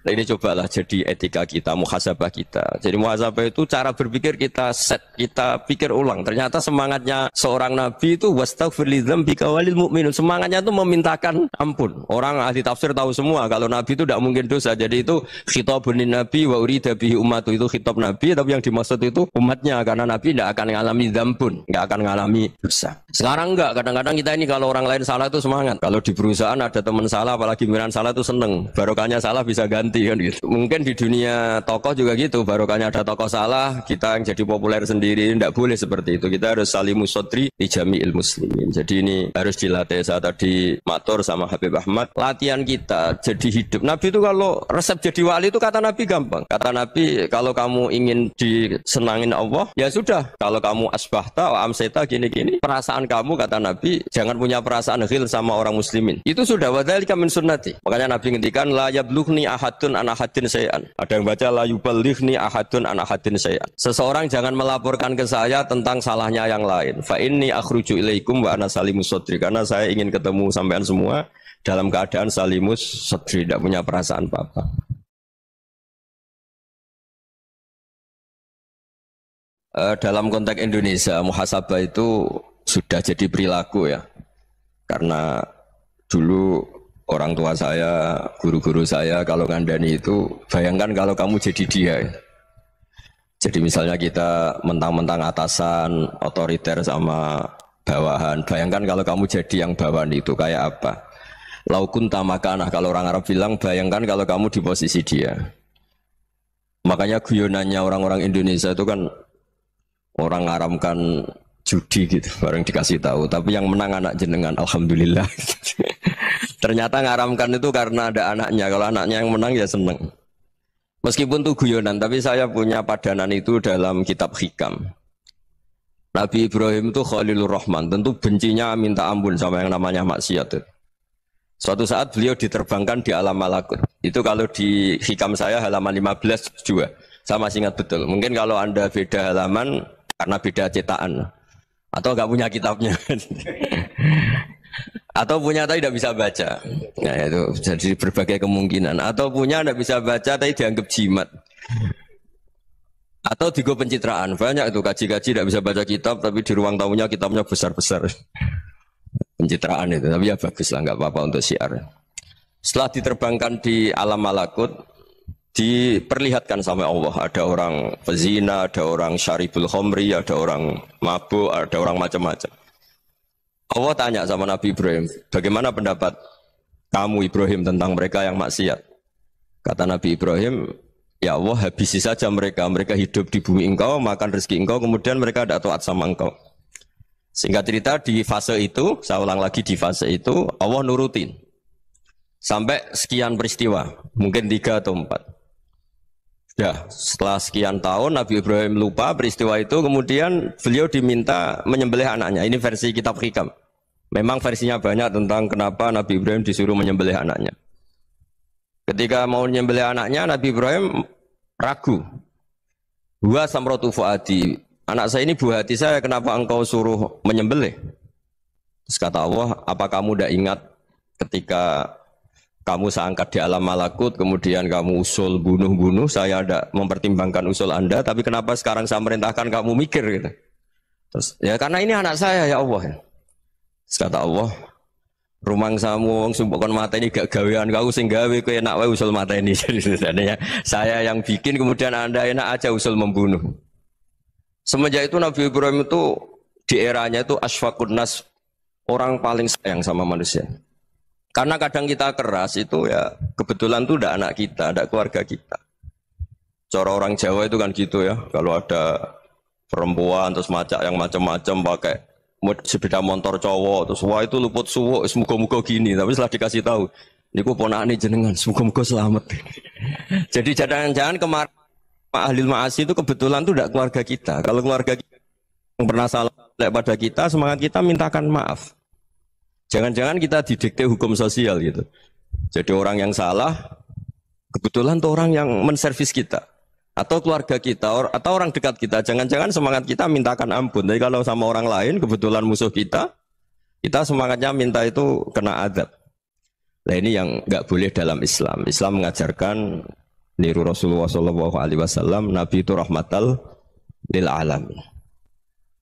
Nah ini cobalah jadi etika kita, muhasabah kita. Jadi muhasabah itu cara berpikir kita set, kita pikir ulang. Ternyata semangatnya seorang nabi itu wastaghfir lidzambika walil mu'minun. Semangatnya itu memintakan ampun. Orang ahli tafsir tahu semua kalau nabi itu tidak mungkin dosa. Jadi itu khitabun nabi wa urida bihi ummatu, itu khitab nabi, tapi yang dimaksud itu umatnya, karena nabi tidak akan mengalami dzambun, tidak akan mengalami dosa. Sekarang enggak, kadang-kadang kita ini kalau orang lain salah itu semangat. Kalau di perusahaan ada teman salah, apalagi miran salah itu seneng. Barokahnya salah bisa ganti. Kan gitu. Mungkin di dunia tokoh juga gitu, barokahnya ada tokoh salah, kita yang jadi populer sendiri, tidak boleh seperti itu. Kita harus salimus sodri di jami'il muslimin. Jadi ini harus dilatih. Saya tadi matur sama Habib Ahmad, latihan kita jadi hidup. Nabi itu kalau resep jadi wali itu kata Nabi gampang. Kata Nabi kalau kamu ingin disenangin Allah, ya sudah. Kalau kamu asbahta wa amseta gini-gini, perasaan kamu kata Nabi jangan punya perasaan ghil sama orang muslimin. Itu sudah wadzalika min sunnati. Makanya Nabi ngendikan la yablughni ahad an ahadin sayan. Ada yang baca la yuballighni ahadun an ahadin sayan. Seseorang jangan melaporkan ke saya tentang salahnya yang lain. Fa inni akhruju ilaikum wa ana salimus sodri. Karena saya ingin ketemu sampean semua dalam keadaan salimus sodri, tidak punya perasaan apa-apa. Dalam konteks Indonesia, muhasabah itu sudah jadi perilaku ya. Karena dulu orang tua saya, guru-guru saya kalau ngandani itu, bayangkan kalau kamu jadi dia. Jadi misalnya kita mentang-mentang atasan, otoriter sama bawahan. Bayangkan kalau kamu jadi yang bawahan itu kayak apa? Laukun tamakanah, kalau orang Arab bilang, bayangkan kalau kamu di posisi dia. Makanya guyonannya orang-orang Indonesia itu kan orang ngaramkan judi gitu, bareng dikasih tahu. Tapi yang menang anak jenengan, alhamdulillah. Ternyata ngaramkan itu karena ada anaknya. Kalau anaknya yang menang ya seneng. Meskipun itu guyonan, tapi saya punya padanan itu dalam kitab Hikam. Nabi Ibrahim itu Khalilur Rahman, tentu bencinya minta ampun sama yang namanya maksiat. Suatu saat beliau diterbangkan di alam malakut. Itu kalau di Hikam saya halaman 15 juga. Saya masih ingat betul. Mungkin kalau Anda beda halaman karena beda cetakan. Atau nggak punya kitabnya. Atau punya tapi tidak bisa baca. Nah itu jadi berbagai kemungkinan. Atau punya tidak bisa baca tapi dianggap jimat. Atau digo pencitraan. Banyak itu kaji-kaji tidak bisa baca kitab tapi di ruang tamunya kitabnya besar-besar. Pencitraan itu. Tapi ya bagus lah, nggak apa-apa untuk syiar. Setelah diterbangkan di alam malakut, diperlihatkan sama Allah. Ada orang pezina, ada orang syaribul khomri, ada orang mabuk, ada orang macam-macam. Allah tanya sama Nabi Ibrahim, bagaimana pendapat kamu Ibrahim tentang mereka yang maksiat? Kata Nabi Ibrahim, ya Allah habisi saja mereka. Mereka hidup di bumi engkau, makan rezeki engkau, kemudian mereka tidak taat sama engkau. Singkat cerita di fase itu, saya ulang lagi di fase itu, Allah nurutin. Sampai sekian peristiwa, mungkin 3 atau 4. Ya, setelah sekian tahun Nabi Ibrahim lupa peristiwa itu, kemudian beliau diminta menyembelih anaknya. Ini versi kitab Hikam. Memang versinya banyak tentang kenapa Nabi Ibrahim disuruh menyembelih anaknya. Ketika mau menyembelih anaknya, Nabi Ibrahim ragu. Wa samratu fuadi. Anak saya ini buah hati saya, kenapa engkau suruh menyembelih? Terus kata Allah, apa kamu tidak ingat ketika kamu saya angkat di alam malakut, kemudian kamu usul bunuh-bunuh, saya ada mempertimbangkan usul Anda, tapi kenapa sekarang saya merintahkan kamu mikir gitu? Terus ya karena ini anak saya ya Allah. Terus kata Allah, Rumang samu wong sumpuk kon mateni gak gawean kau sing gawe kowe enak wae usul mateni. Jadi sebenarnya saya yang bikin kemudian Anda enak aja usul membunuh. Semenjak itu Nabi Ibrahim itu di eranya itu asfaqun nas, orang paling sayang sama manusia. Karena kadang kita keras itu ya kebetulan tuh ndak anak kita, ndak keluarga kita. Cara orang Jawa itu kan gitu ya, kalau ada perempuan terus macak yang macam-macam pakai sepeda motor cowok terus wah itu luput suwuk semoga-moga gini, tapi setelah dikasih tahu niku ponakane jenengan semoga-moga selamat. Jadi jangan-jangan kemarin ahli ma'asi itu kebetulan tuh tidak keluarga kita. Kalau keluarga kita yang pernah salah pada kita, semangat kita mintakan maaf. Jangan-jangan kita didikte hukum sosial gitu. Jadi orang yang salah kebetulan tuh orang yang menservis kita. Atau keluarga kita, atau orang dekat kita, jangan-jangan semangat kita mintakan ampun. Tapi kalau sama orang lain, kebetulan musuh kita semangatnya minta itu kena adab. Nah ini yang nggak boleh dalam Islam. Islam mengajarkan niru Rasulullah SAW, Nabi itu rahmatal lil alamin.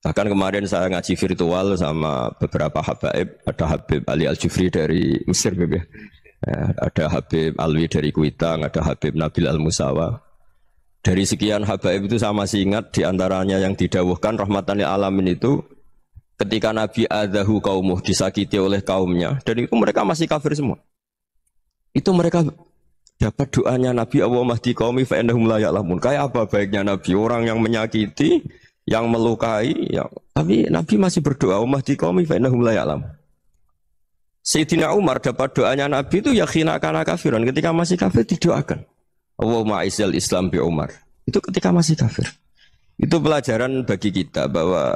Bahkan kemarin saya ngaji virtual sama beberapa habaib, ada Habib Ali Al-Jufri dari Mesir, ada Habib Alwi dari Kuitang, ada Habib Nabil Al-Musawa. Dari sekian habaib itu saya masih ingat diantaranya yang didawuhkan rahmatan lil alamin itu ketika Nabi adahu kaumuh, disakiti oleh kaumnya, dan itu mereka masih kafir semua. Itu mereka dapat doanya Nabi Allahumma hdi qaumi fa innahum la ya'lamun. Kayak apa baiknya Nabi, orang yang menyakiti, yang melukai, tapi Nabi masih berdoa Allahumma hdi qaumi fa innahum la ya'lamun. Sayyidina Umar dapat doanya Nabi itu yakhina kana kafiran, ketika masih kafir didoakan Allahumma a'izzal Islam bi Umar. Itu ketika masih kafir. Itu pelajaran bagi kita bahwa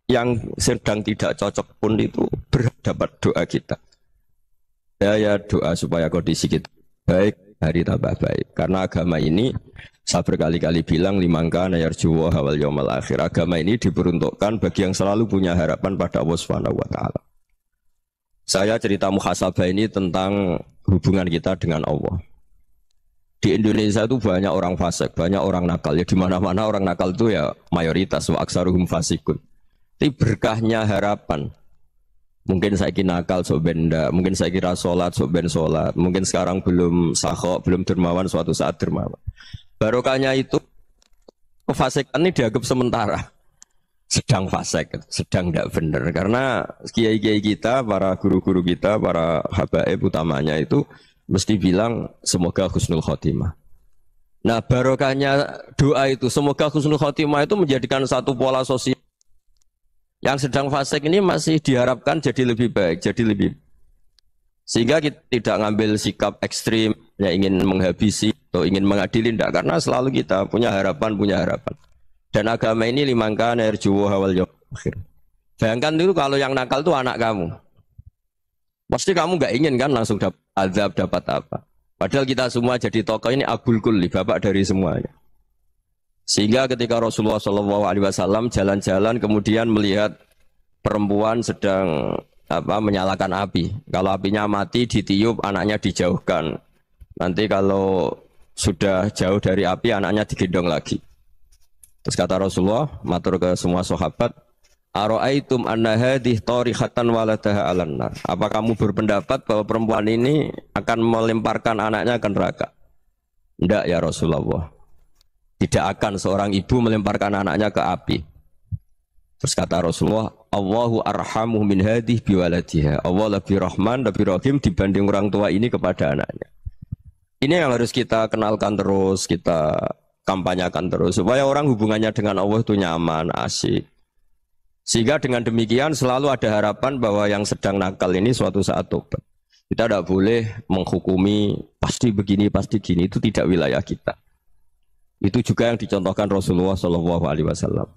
yang sedang tidak cocok pun itu berdapat doa kita. Ya doa supaya kondisi kita baik, hari tambah baik. Karena agama ini saya berkali-kali bilang limangka nayarjuwa hawal yaumal akhir. Agama ini diperuntukkan bagi yang selalu punya harapan pada Allah Subhanahu wa taala. Saya cerita muhasabah ini tentang hubungan kita dengan Allah. Di Indonesia itu banyak orang fasik, banyak orang nakal. Ya di mana-mana orang nakal itu ya mayoritas, wa aksaruhum fasikun. Tapi berkahnya harapan. Mungkin saya kira nakal sok benda, mungkin saya kira sholat sok ben sholat, mungkin sekarang belum sakho, belum dermawan, suatu saat dermawan. Barokahnya itu kefasikan ini dianggap sementara. Sedang fasik, sedang tidak benar. Karena kiai-kiai kita, para guru-guru kita, para habaib utamanya itu mesti bilang semoga husnul khotimah. Nah barokahnya doa itu semoga husnul khotimah itu menjadikan satu pola sosial. Yang sedang fasik ini masih diharapkan jadi lebih baik, jadi lebih. Sehingga kita tidak ngambil sikap ekstrim, ya ingin menghabisi atau ingin mengadili, tidak. Karena selalu kita punya harapan. Dan agama ini limangka nerjuwo hawal yaumil akhir. Bayangkan dulu kalau yang nakal itu anak kamu. Pasti kamu nggak ingin kan langsung dapat azab, dapat apa. Padahal kita semua jadi tokoh ini abul kulli, bapak dari semuanya. Sehingga ketika Rasulullah SAW jalan-jalan kemudian melihat perempuan sedang menyalakan api. Kalau apinya mati ditiup, anaknya dijauhkan. Nanti kalau sudah jauh dari api, anaknya digendong lagi. Terus kata Rasulullah, matur ke semua sahabat, Aro'aitum anna hadih tarihatan waladaha alan nar. Apa kamu berpendapat bahwa perempuan ini akan melemparkan anaknya ke neraka? Tidak ya Rasulullah. Tidak akan seorang ibu melemparkan anaknya ke api. Terus kata Rasulullah, Allahu arhamu min hadih biwaladiha. Allah lebih rahman, lebih rahim dibanding orang tua ini kepada anaknya. Ini yang harus kita kenalkan terus, kita kampanyakan terus. Supaya orang hubungannya dengan Allah itu nyaman, asik. Sehingga dengan demikian selalu ada harapan bahwa yang sedang nakal ini suatu saat tobat. Kita tidak boleh menghukumi pasti begini, pasti gini. Itu tidak wilayah kita. Itu juga yang dicontohkan Rasulullah SAW.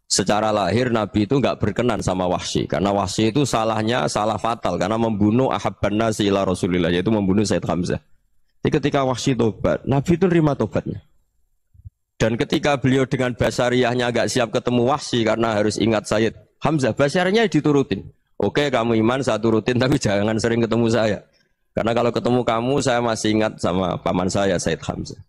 Secara lahir Nabi itu nggak berkenan sama Wahsy. Karena Wahsy itu salahnya salah fatal. Karena membunuh ahabban nasi ila Rasulillah. Yaitu membunuh Sayyid Hamzah. Jadi ketika Wahsy tobat, Nabi itu nerima tobatnya. Dan ketika beliau dengan basariyahnya agak siap ketemu Wahsy karena harus ingat Sayyid Hamzah, basariyahnya diturutin. Oke, kamu iman saya turutin, tapi jangan sering ketemu saya. Karena kalau ketemu kamu, saya masih ingat sama paman saya, Sayyid Hamzah.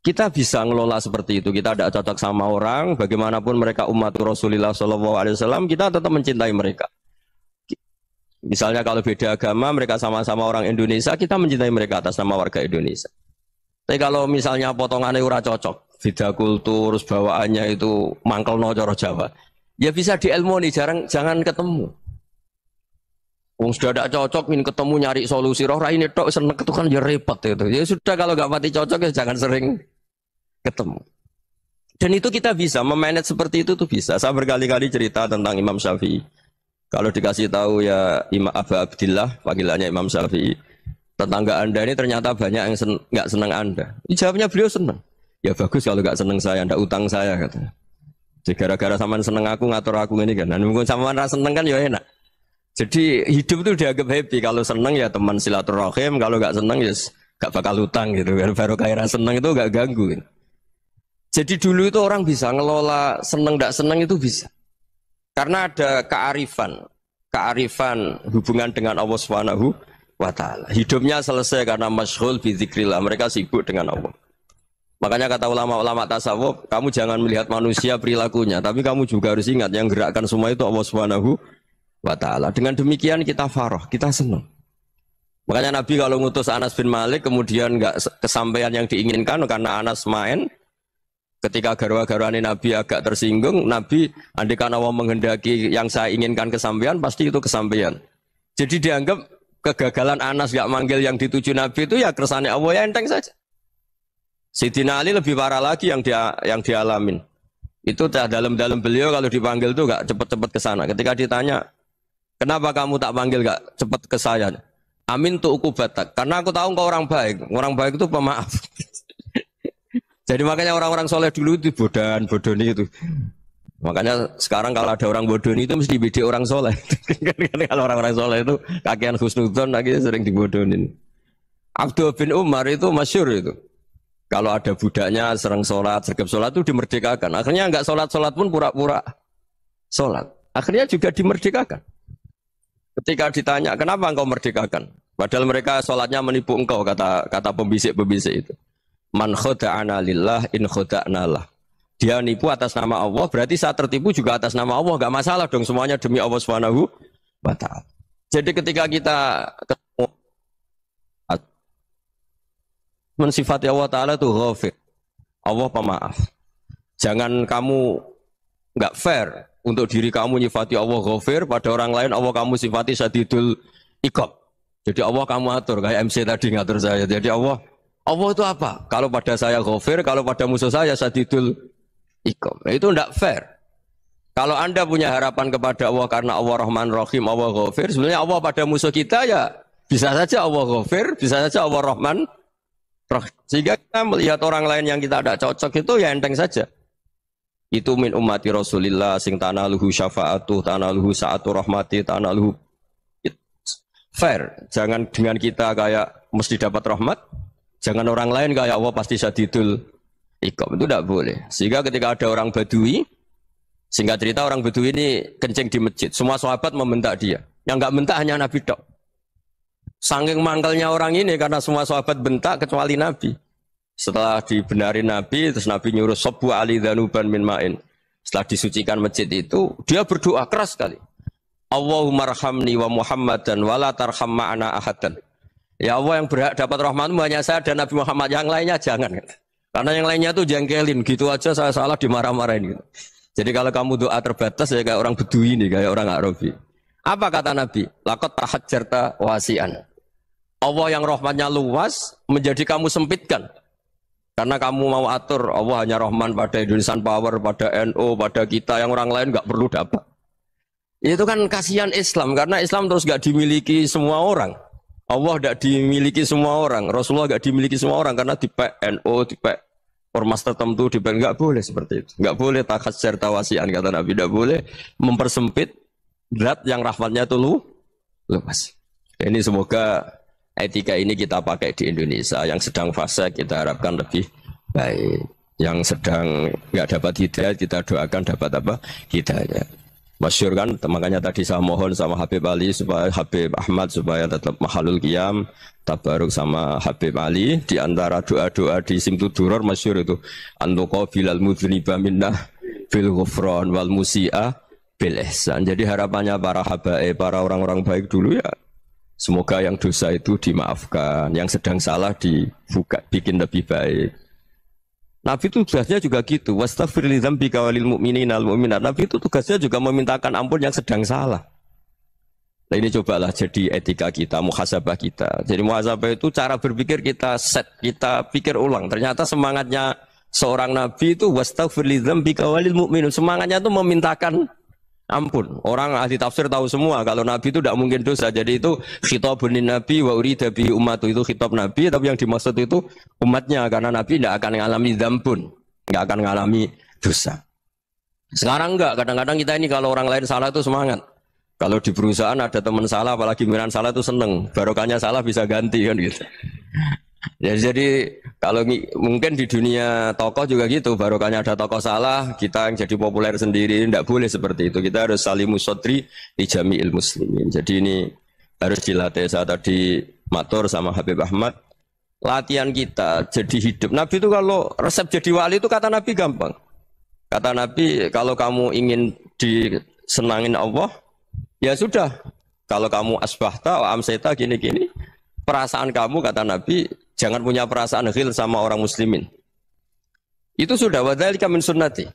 Kita bisa ngelola seperti itu. Kita tidak cocok sama orang, bagaimanapun mereka umat Rasulullah SAW, kita tetap mencintai mereka. Misalnya kalau beda agama, mereka sama-sama orang Indonesia, kita mencintai mereka atas nama warga Indonesia. Tapi kalau misalnya potongannya ora cocok, beda kultur, bawaannya itu mangkel no coro Jawa, ya bisa dielmoni, jangan ketemu. Wong sudah tidak cocok, ingin ketemu nyari solusi. Roh ini tok seneng itu kan ya repot itu. Ya sudah kalau nggak mati cocok ya jangan sering ketemu. Dan itu kita bisa memanage seperti itu tuh bisa. Saya berkali-kali cerita tentang Imam Syafi'i. Kalau dikasih tahu ya Imam Abu Abdillah, panggilannya Imam Syafi'i, tetangga anda ini ternyata banyak yang nggak senang anda. Jawabnya beliau senang. Ya bagus kalau nggak senang saya, ndak utang saya katanya. Jadi gara-gara saman seneng aku ngatur aku ini kan. Dan mungkin saman rasa seneng kan ya enak. Jadi hidup itu dianggap happy. Kalau seneng ya teman silaturahim, kalau nggak seneng ya nggak bakal utang gitu. Baru kayak seneng itu nggak ganggu. Gitu. Jadi dulu itu orang bisa ngelola seneng nggak seneng itu bisa. Karena ada kearifan hubungan dengan Allah Subhanahu wa Ta'ala. Hidupnya selesai karena masyghul bi dzikrillah. Mereka sibuk dengan Allah. Makanya kata ulama-ulama tasawuf, kamu jangan melihat manusia perilakunya, tapi kamu juga harus ingat yang gerakkan semua itu Allah Subhanahu wa Ta'ala. Dengan demikian kita farah, kita senang. Makanya Nabi kalau ngutus Anas bin Malik kemudian nggak kesampaian yang diinginkan karena Anas main, ketika garwa-garwani Nabi agak tersinggung, Nabi andaikan Allah menghendaki yang saya inginkan kesampaian, pasti itu kesampaian. Jadi dianggap kegagalan Anas gak manggil yang dituju Nabi itu ya kersane Allah, ya enteng saja. Sayyidina Ali lebih parah lagi yang dialamin. Itu dalam beliau kalau dipanggil tuh gak cepet-cepet ke sana. Ketika ditanya, kenapa kamu tak panggil gak cepet ke saya? Amin tuh ukubatak. Karena aku tahu kau orang baik. Orang baik itu pemaaf. Jadi makanya orang-orang soleh dulu itu bodoni itu. Makanya sekarang kalau ada orang bodoni itu mesti beda orang soleh. Kalau orang-orang soleh itu kakean husnudzon lagi sering dibodonin. Abdul bin Umar itu masyhur itu. Kalau ada budaknya sering sholat, sergap sholat itu dimerdekakan. Akhirnya nggak sholat pun pura-pura sholat. Akhirnya juga dimerdekakan. Ketika ditanya kenapa engkau merdekakan? Padahal mereka sholatnya menipu engkau, kata pembisik-pembisik itu. Man khoda'ana lillah in khoda'na lah. Dia nipu atas nama Allah, berarti saat tertipu juga atas nama Allah. Gak masalah dong, semuanya demi Allah Subhanahu wa Ta'ala. Jadi ketika kita ketemu mensifati Allah Ta'ala itu ghafir, Allah pemaaf. Jangan kamu gak fair untuk diri kamu nyifati Allah ghafir, pada orang lain Allah kamu sifati syadidul iqab. Jadi Allah kamu atur, kayak MC tadi ngatur saya. Jadi Allah itu apa? Kalau pada saya ghafir, kalau pada musuh saya syadidul iqam. Itu tidak fair. Kalau Anda punya harapan kepada Allah karena Allah Rahman Rahim, Allah ghafir, sebenarnya Allah pada musuh kita ya bisa saja Allah ghafir, bisa saja Allah Rahman Rahim. Sehingga kita melihat orang lain yang kita tidak cocok itu ya enteng saja. Itu min ummati Rasulillah sing tanaluhu syafa'atu, tanaluhu sa'atu rahmati, tanaluhu fair. Jangan dengan kita kayak mesti dapat rahmat. Jangan orang lain kayak Allah pasti syadidul iqab, itu tidak boleh. Sehingga ketika ada orang Badui, singkat cerita orang Badui ini kencing di masjid, semua sahabat membentak dia. Yang enggak bentak hanya Nabi tok. Saking mangkelnya orang ini karena semua sahabat bentak kecuali Nabi. Setelah dibenarin Nabi, terus Nabi nyuruh sabbu ali dhanuban min ma'in. Setelah disucikan masjid itu, dia berdoa keras sekali. Allahumma arhamni wa Muhammadan wa la tarham ma'ana ahadan. Ya Allah yang berhak dapat rahmatmu hanya saya dan Nabi Muhammad, yang lainnya jangan. Karena yang lainnya tuh jengkelin, gitu aja saya salah dimarah-marahin. Gitu. Jadi kalau kamu doa terbatas ya kayak orang Bedui ini, kayak orang Arabi. Apa kata Nabi? Laqad tahajjarta wasi'an. Allah yang rahmatnya luas menjadi kamu sempitkan. Karena kamu mau atur Allah hanya rahman pada Indonesian Power, pada NU, pada kita, yang orang lain nggak perlu dapat. Itu kan kasihan Islam, karena Islam terus nggak dimiliki semua orang. Allah tidak dimiliki semua orang, Rasulullah tidak dimiliki semua orang karena dipek NU, dipek ormas tertentu, dipek nggak boleh seperti itu, nggak boleh takhasyar tawasian kata Nabi, tidak boleh mempersempit zat yang rahmatnya itu luas. Ini semoga etika ini kita pakai di Indonesia. Yang sedang fase kita harapkan lebih baik, yang sedang nggak dapat hidayah kita doakan dapat apa hidayah. Masyhur kan, makanya tadi saya mohon sama Habib Ali supaya Habib Ahmad supaya tetap mahalul qiyam tabaruk sama Habib Ali. Di antara doa-doa di Simtud Duror masyhur itu antuqa bilal mudhniba minnah bil ghufran wal musi'ah bil ihsan. Jadi harapannya para habaib, para orang-orang baik dulu ya, semoga yang dosa itu dimaafkan, yang sedang salah dibuka, bikin lebih baik. Nabi itu tugasnya juga gitu. Wastaghfir li dzambika walil mu'minina wal mu'minat. Nabi itu tugasnya juga memintakan ampun yang sedang salah. Nah ini cobalah jadi etika kita, muhasabah kita. Jadi muhasabah itu cara berpikir kita set, kita pikir ulang. Ternyata semangatnya seorang nabi itu wastaghfir li dzambika walil mu'minun. Semangatnya itu memintakan ampun. Orang ahli tafsir tahu semua kalau nabi itu tidak mungkin dosa. Jadi itu khitabun nabi wa urida bi ummatu, itu khitab nabi, tapi yang dimaksud itu umatnya, karena nabi tidak akan mengalami dzambun, tidak akan mengalami dosa. Sekarang enggak, kadang-kadang kita ini kalau orang lain salah itu semangat. Kalau di perusahaan ada teman salah, apalagi pimpinan salah itu seneng. Barokahnya salah bisa ganti kan gitu. Ya, jadi kalau mungkin di dunia tokoh juga gitu, barokahnya ada tokoh salah, kita yang jadi populer sendiri, tidak boleh seperti itu. Kita harus salimus sodri di jami'il muslimin. Jadi ini harus dilatih. Saya tadi matur sama Habib Ahmad, latihan kita jadi hidup. Nabi itu kalau resep jadi wali itu kata Nabi gampang. Kata Nabi, kalau kamu ingin disenangin Allah, ya sudah. Kalau kamu asbahta, amseta, gini-gini, perasaan kamu, kata Nabi, jangan punya perasaan ghil sama orang muslimin. Itu sudah, wadzalika min sunnati.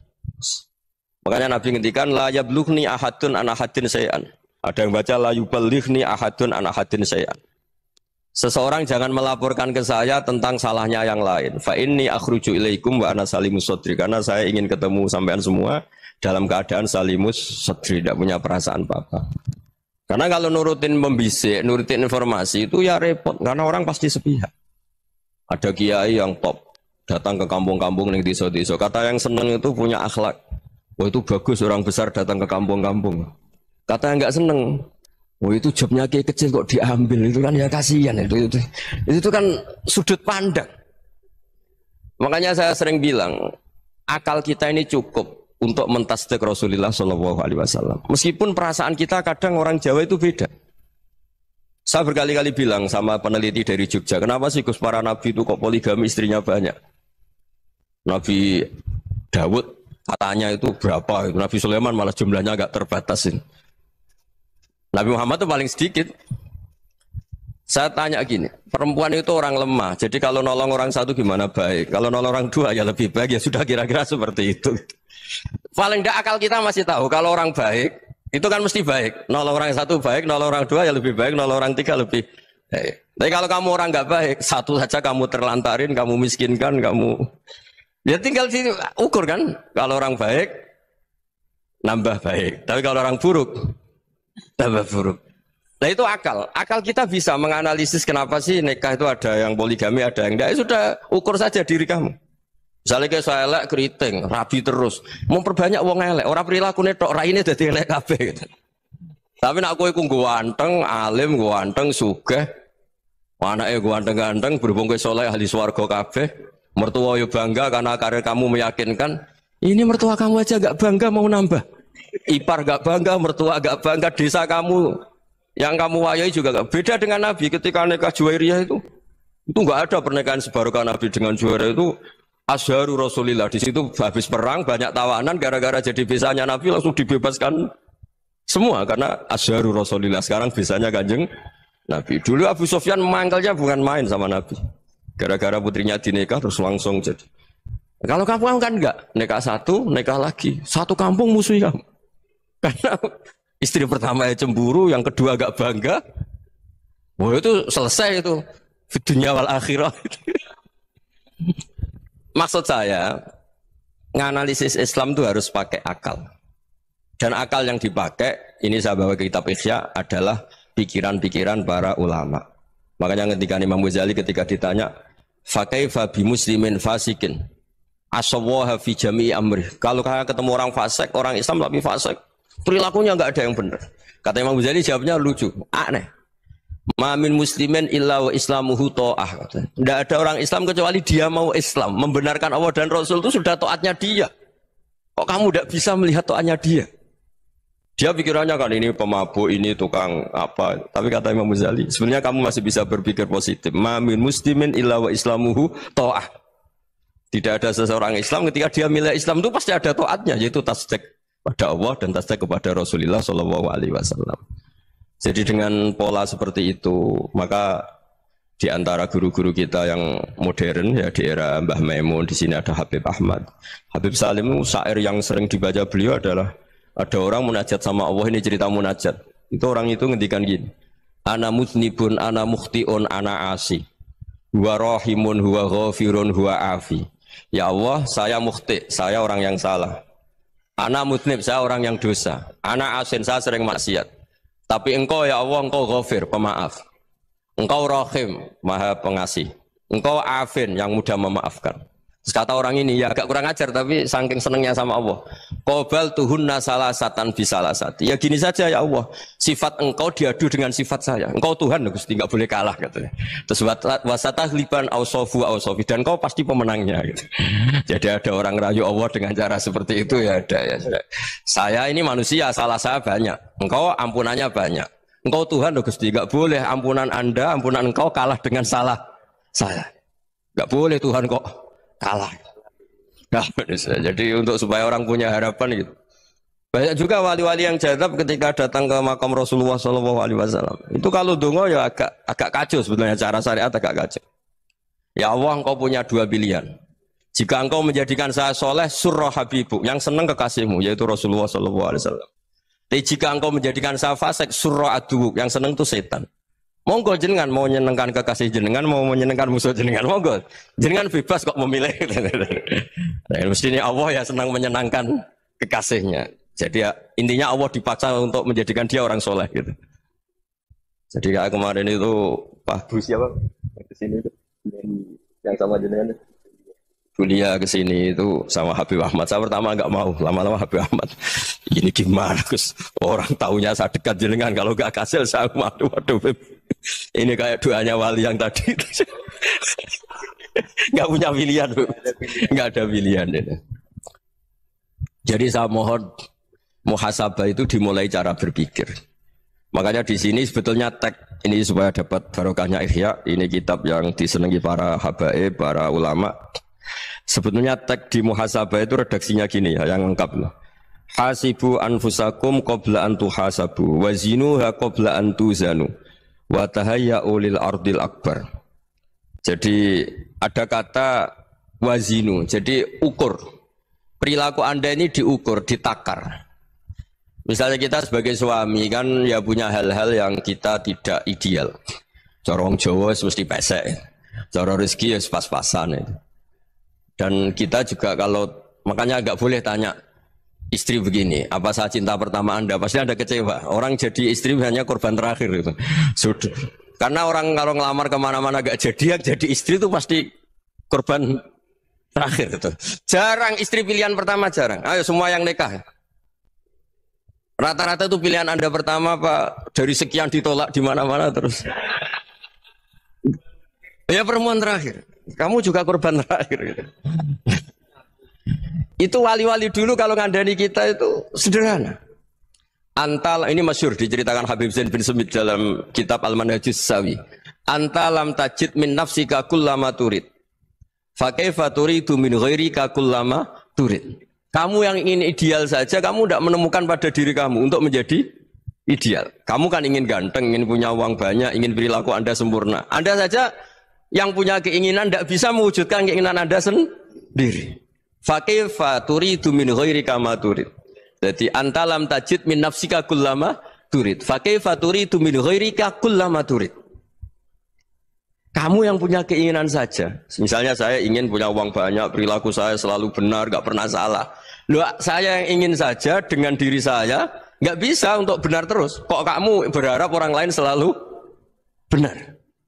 Makanya Nabi ngendikan la yablughni ahadun an ahadin syai'an. Ada yang baca la yuballighni ahadun an ahadin syai'an. Seseorang jangan melaporkan ke saya tentang salahnya yang lain. Fa inni akhruju ilaikum wa ana salimus sadri. Karena saya ingin ketemu sampean semua dalam keadaan salimus sadri, tidak punya perasaan apa-apa. Karena kalau nurutin membisik, nurutin informasi itu ya repot, karena orang pasti sepihak. Ada kiai yang top, datang ke kampung-kampung ning desa-desa. Kata yang seneng itu punya akhlak. Oh itu bagus orang besar datang ke kampung-kampung. Kata yang enggak seneng, oh itu jobnya kiai kecil kok diambil, itu kan ya kasihan itu kan sudut pandang. Makanya saya sering bilang, akal kita ini cukup untuk mentasdik Rasulullah Shallallahu Alaihi Wasallam. Meskipun perasaan kita kadang orang Jawa itu beda. Saya berkali-kali bilang sama peneliti dari Jogja, kenapa sih Gus para nabi itu kok poligami istrinya banyak? Nabi Dawud katanya itu berapa? Nabi Sulaiman malah jumlahnya agak terbatasin. Nabi Muhammad itu paling sedikit. Saya tanya gini, perempuan itu orang lemah, jadi kalau nolong orang satu gimana baik, kalau nolong orang dua ya lebih baik, ya sudah kira-kira seperti itu. Paling tidak akal kita masih tahu kalau orang baik itu kan mesti baik, nolong orang satu baik, nolong orang dua ya lebih baik, nolong orang tiga lebih baik. Tapi kalau kamu orang nggak baik, satu saja kamu terlantarin, kamu miskinkan, kamu ya tinggal sini ukur kan, kalau orang baik nambah baik, tapi kalau orang buruk tambah buruk. Nah itu akal. Akal kita bisa menganalisis kenapa sih nikah itu ada yang poligami, ada yang enggak. Ya sudah, ukur saja diri kamu. Misalnya kayak saya elek keriting, rabi terus, memperbanyak wong elek. Orang perilakunya tok raine dadi elek kabeh gitu. Tapi nak kowe ku ganteng, alim, ganteng, sugih, anake ganteng-ganteng, berhubung kowe saleh ahli swarga kabeh, mertua yo bangga karena karir kamu meyakinkan. Ini mertua kamu aja enggak bangga mau nambah. Ipar enggak bangga, mertua enggak bangga, desa kamu yang kamu wayai juga gak beda dengan Nabi ketika nikah Juwairiyah itu nggak ada pernikahan sebarokah Nabi dengan Juwairiyah itu asharu Rasulillah. Di situ habis perang banyak tawanan, gara-gara jadi bisanya Nabi langsung dibebaskan semua karena asharu Rasulillah. Sekarang bisanya Kanjeng Nabi. Dulu Abu Sufyan mangkalnya bukan main sama Nabi, gara-gara putrinya dinikah terus langsung jadi. Kalau kamu kan enggak, nikah satu, nikah lagi, satu kampung musuh kamu karena istri pertama ya cemburu, yang kedua agak bangga. Wah itu selesai itu dunia wal akhirah. Maksud saya, nganalisis Islam itu harus pakai akal. Dan akal yang dipakai, ini saya bawa ke kitab Ihya, adalah pikiran-pikiran para ulama. Makanya ketika Imam Ghazali ketika ditanya, fakaifa bi muslimin fasikin asawwaha fi jami'i amri. Kalau ketemu orang fasik, orang Islam tapi fasik, perilakunya enggak ada yang benar. Kata Imam Ghazali jawabnya lucu, aneh. Ma min muslimin illa wa islamuhu ta'ah. Tidak ada orang Islam kecuali dia mau Islam, membenarkan Allah dan Rasul itu sudah taatnya dia. Kok kamu tidak bisa melihat taatnya dia? Dia pikirannya kan ini pemabuk, ini tukang apa. Tapi kata Imam Ghazali, sebenarnya kamu masih bisa berpikir positif. Ma min muslimin illa wa islamuhu ta'ah. Tidak ada seseorang Islam ketika dia milih Islam itu pasti ada taatnya, yaitu tasdik pada Allah dan tasdik kepada Rasulullah Shallallahu Alaihi Wasallam. Jadi dengan pola seperti itu, maka di antara guru-guru kita yang modern ya di era Mbah Maimun, di sini ada Habib Ahmad. Habib Salim syair yang sering dibaca beliau adalah ada orang munajat sama Allah, ini cerita munajat. Itu orang itu ngendikan gini, ana muznibun, ana mukhtiun, ana asi. Huwa rahimun, huwa ghafirun, huwa afi. Ya Allah, saya mukhti, saya orang yang salah. Ana muznib, saya orang yang dosa. Ana asin, saya sering maksiat. Tapi engkau ya Allah, engkau ghafir, pemaaf. Engkau rahim, maha pengasih. Engkau afin, yang mudah memaafkan. Terus kata orang ini, ya agak kurang ajar, tapi saking senengnya sama Allah. Qobal tuhunna salasatan bisalasati. Ya gini saja ya Allah, sifat engkau diadu dengan sifat saya. Engkau Tuhan, Gusti, enggak boleh kalah katanya. Terus wasatahliban ausofu ausofi, dan kau pasti pemenangnya gitu. Jadi ada orang rayu Allah dengan cara seperti itu ya ada ya. Saya ini manusia, salah saya banyak. Engkau ampunannya banyak. Engkau Tuhan, Gusti, enggak boleh ampunan Anda, ampunan engkau kalah dengan salah saya. Enggak boleh Tuhan kok kalah. Nah, jadi untuk supaya orang punya harapan gitu. Banyak juga wali-wali yang jadab ketika datang ke makam Rasulullah SAW. Itu kalau dongo ya agak kacau sebetulnya, cara syariat agak kacau. Ya Allah, engkau punya dua pilihan. Jika engkau menjadikan saya soleh, surah habibu, yang senang kekasihmu, yaitu Rasulullah SAW. Tapi jika engkau menjadikan saya fasik, surah adubu, yang senang itu setan. Monggo jenengan mau menyenangkan kekasih jenengan, mau menyenangkan musuh jenengan, monggo. Jenengan bebas kok memilih. Nah, mestinya Allah ya senang menyenangkan kekasihnya. Jadi ya, intinya Allah dipaksa untuk menjadikan dia orang soleh gitu. Jadi kayak kemarin itu Pak Bu siapa? Kesini itu yang sama jenengan. Kuliah ke sini itu sama Habib Ahmad. Saya pertama enggak mau, lama-lama Habib Ahmad. Ini gimana, Gus? Orang taunya saya dekat jenengan, kalau enggak kasil saya waduh. Ini kayak doanya wali yang tadi. Enggak punya pilihan, Bu. Enggak ada pilihan ini. Jadi saya mohon muhasabah itu dimulai cara berpikir. Makanya di sini sebetulnya tag ini supaya dapat barokahnya Ihya. Ini kitab yang disenangi para habaib, para ulama. Sebetulnya tag di muhasabah itu redaksinya gini ya, yang lengkap loh. Hasibu anfusakum qabla an tuhasabu wa zinuha qabla an tuzanu wa tahayya'u lil ardil akbar. Jadi ada kata wazinu, jadi ukur. Perilaku Anda ini diukur, ditakar. Misalnya kita sebagai suami kan ya punya hal-hal yang kita tidak ideal. Cara wong Jawa mesti pesek. Cara rezeki ya pas-pasan itu. Dan kita juga kalau makanya nggak boleh tanya istri begini, apa saya cinta pertama Anda? Pasti Anda kecewa. Orang jadi istri hanya korban terakhir itu. Sudah. Karena orang kalau ngelamar kemana-mana gak jadi istri itu pasti korban terakhir itu. Jarang istri pilihan pertama, jarang. Ayo semua yang nikah. Rata-rata itu pilihan Anda pertama Pak, dari sekian ditolak di mana-mana terus. Ya perempuan terakhir. Kamu juga korban terakhir gitu. Itu wali-wali dulu kalau ngandani kita itu sederhana. Antal ini masyhur diceritakan Habib Zain bin Sumit dalam kitab Al-Manhajus Sawi. Antalam tajid min nafsika kullama turid. Fa kaifa turidu min ghairika kullama turid. Kamu yang ingin ideal saja kamu tidak menemukan pada diri kamu untuk menjadi ideal. Kamu kan ingin ganteng, ingin punya uang banyak, ingin perilaku Anda sempurna. Anda saja yang punya keinginan tidak bisa mewujudkan keinginan Anda sendiri. Fakifa turidu min ghairika ma turid. Jadi antalam tajid min nafsika kullama turid. Fakifa turidu min ghairika kullama turid. Kamu yang punya keinginan saja. Misalnya saya ingin punya uang banyak, perilaku saya selalu benar, enggak pernah salah. Loh, saya yang ingin saja dengan diri saya enggak bisa untuk benar terus. Kok kamu berharap orang lain selalu benar?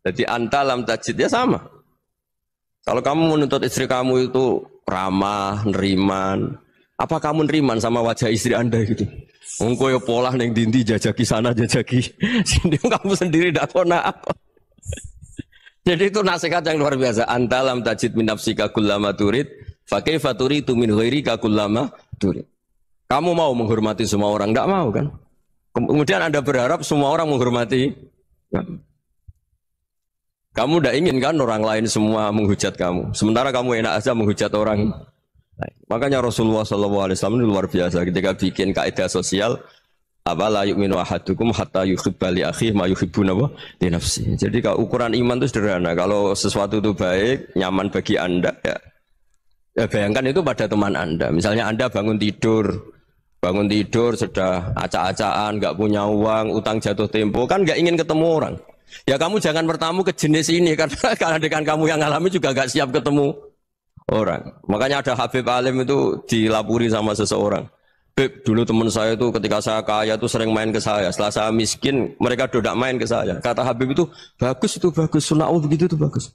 Jadi antalam tajid ya sama. Kalau kamu menuntut istri kamu itu ramah, neriman, apa kamu neriman sama wajah istri Anda gitu? Engko ya pola neng dindi jajaki sana jajaki sini kamu sendiri tidak kona apa. Jadi itu nasihat yang luar biasa. Antalam tajid min nafsika kullama turid, fa kaifa turidu min ghairika kullama turid. Kamu mau menghormati semua orang? Tidak mau kan? Kemudian Anda berharap semua orang menghormati. Kamu tidak ingin kan orang lain semua menghujat kamu. Sementara kamu enak aja menghujat orang Makanya Rasulullah SAW ini luar biasa ketika bikin kaidah sosial apa la yu'minu ahadukum hatta yuhibba li akhihi ma yuhibbu li nafsi. Jadi kalau ukuran iman itu sederhana. Kalau sesuatu itu baik, nyaman bagi Anda ya bayangkan itu pada teman Anda. Misalnya Anda bangun tidur sudah acak-acakan, enggak punya uang, utang jatuh tempo, kan enggak ingin ketemu orang. Ya kamu jangan bertamu ke jenis ini karena dengan kamu yang alami juga enggak siap ketemu orang. Makanya ada Habib Alim itu dilapuri sama seseorang. Beb, dulu teman saya itu ketika saya kaya itu sering main ke saya. Setelah saya miskin, mereka tidak main ke saya. Kata Habib itu bagus, sunau begitu itu bagus.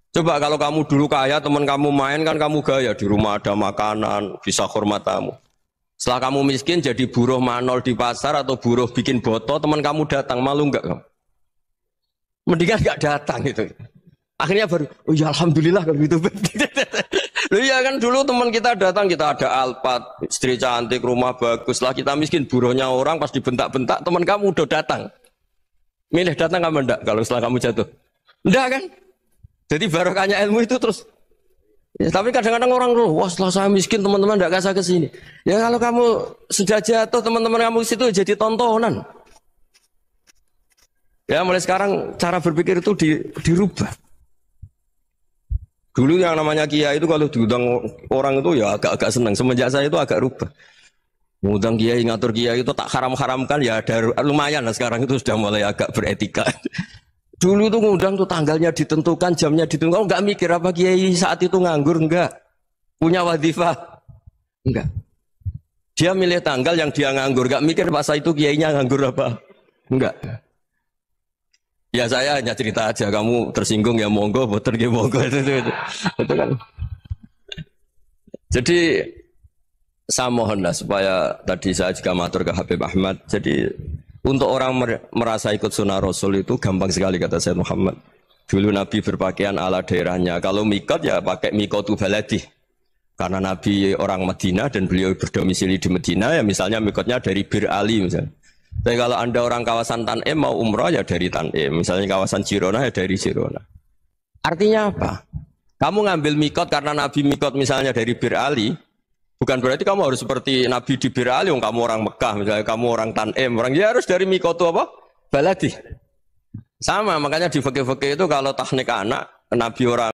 Coba kalau kamu dulu kaya, teman kamu main kan kamu gaya. Di rumah ada makanan, bisa hormat tamu. Setelah kamu miskin jadi buruh manol di pasar atau buruh bikin boto, teman kamu datang, malu enggak kamu? Mendingan enggak datang gitu. Akhirnya baru, oh ya alhamdulillah kalau gitu. Loh iya kan dulu teman kita datang, kita ada Alphard, istri cantik, rumah bagus lah, kita miskin, buruhnya orang pas dibentak-bentak, teman kamu udah datang. Milih datang kamu enggak kalau setelah kamu jatuh? Enggak kan? Jadi barokahnya ilmu itu terus. Ya, tapi kadang-kadang orang loh, wah setelah saya miskin teman-teman enggak kasih ke sini. Ya kalau kamu sudah jatuh, teman-teman kamu situ jadi tontonan. Ya mulai sekarang cara berpikir itu dirubah. Dulu yang namanya kiai itu kalau diundang orang itu ya agak-agak senang. Semenjak saya itu agak rubah. Mengundang kiai, ngatur kiai itu tak haram-haramkan ya ada lumayan lah sekarang itu sudah mulai agak beretika. Dulu itu ngundang tuh tanggalnya ditentukan, jamnya ditentukan. Enggak mikir apa kiai saat itu nganggur, enggak. Punya wadifah, enggak. Dia milih tanggal yang dia nganggur, enggak mikir masa itu kiainya nganggur apa. Enggak. Ya saya hanya cerita aja, kamu tersinggung ya monggo, boten ya monggo itu kan. Jadi saya mohonlah supaya tadi saya juga matur ke Habib Ahmad. Jadi untuk orang merasa ikut sunnah Rasul itu gampang sekali kata Sayyid Muhammad. Dulu Nabi berpakaian ala daerahnya. Kalau mikot ya pakai mikotu baladi. Karena Nabi orang Madinah dan beliau berdomisili di Madinah ya misalnya mikotnya dari Bir Ali misalnya. Tapi kalau Anda orang kawasan Tanim mau umrah ya dari Tanim. Misalnya kawasan Jirona ya dari Jirona. Artinya apa? Kamu ngambil mikot karena Nabi mikot misalnya dari Bir Ali. Bukan berarti kamu harus seperti Nabi di Bir Ali. Kamu orang Mekah misalnya. Kamu orang Tanim. Orang ya harus dari mikot itu apa? Baladi. Sama makanya di fikih-fikih itu kalau tahnik anak. Nabi orang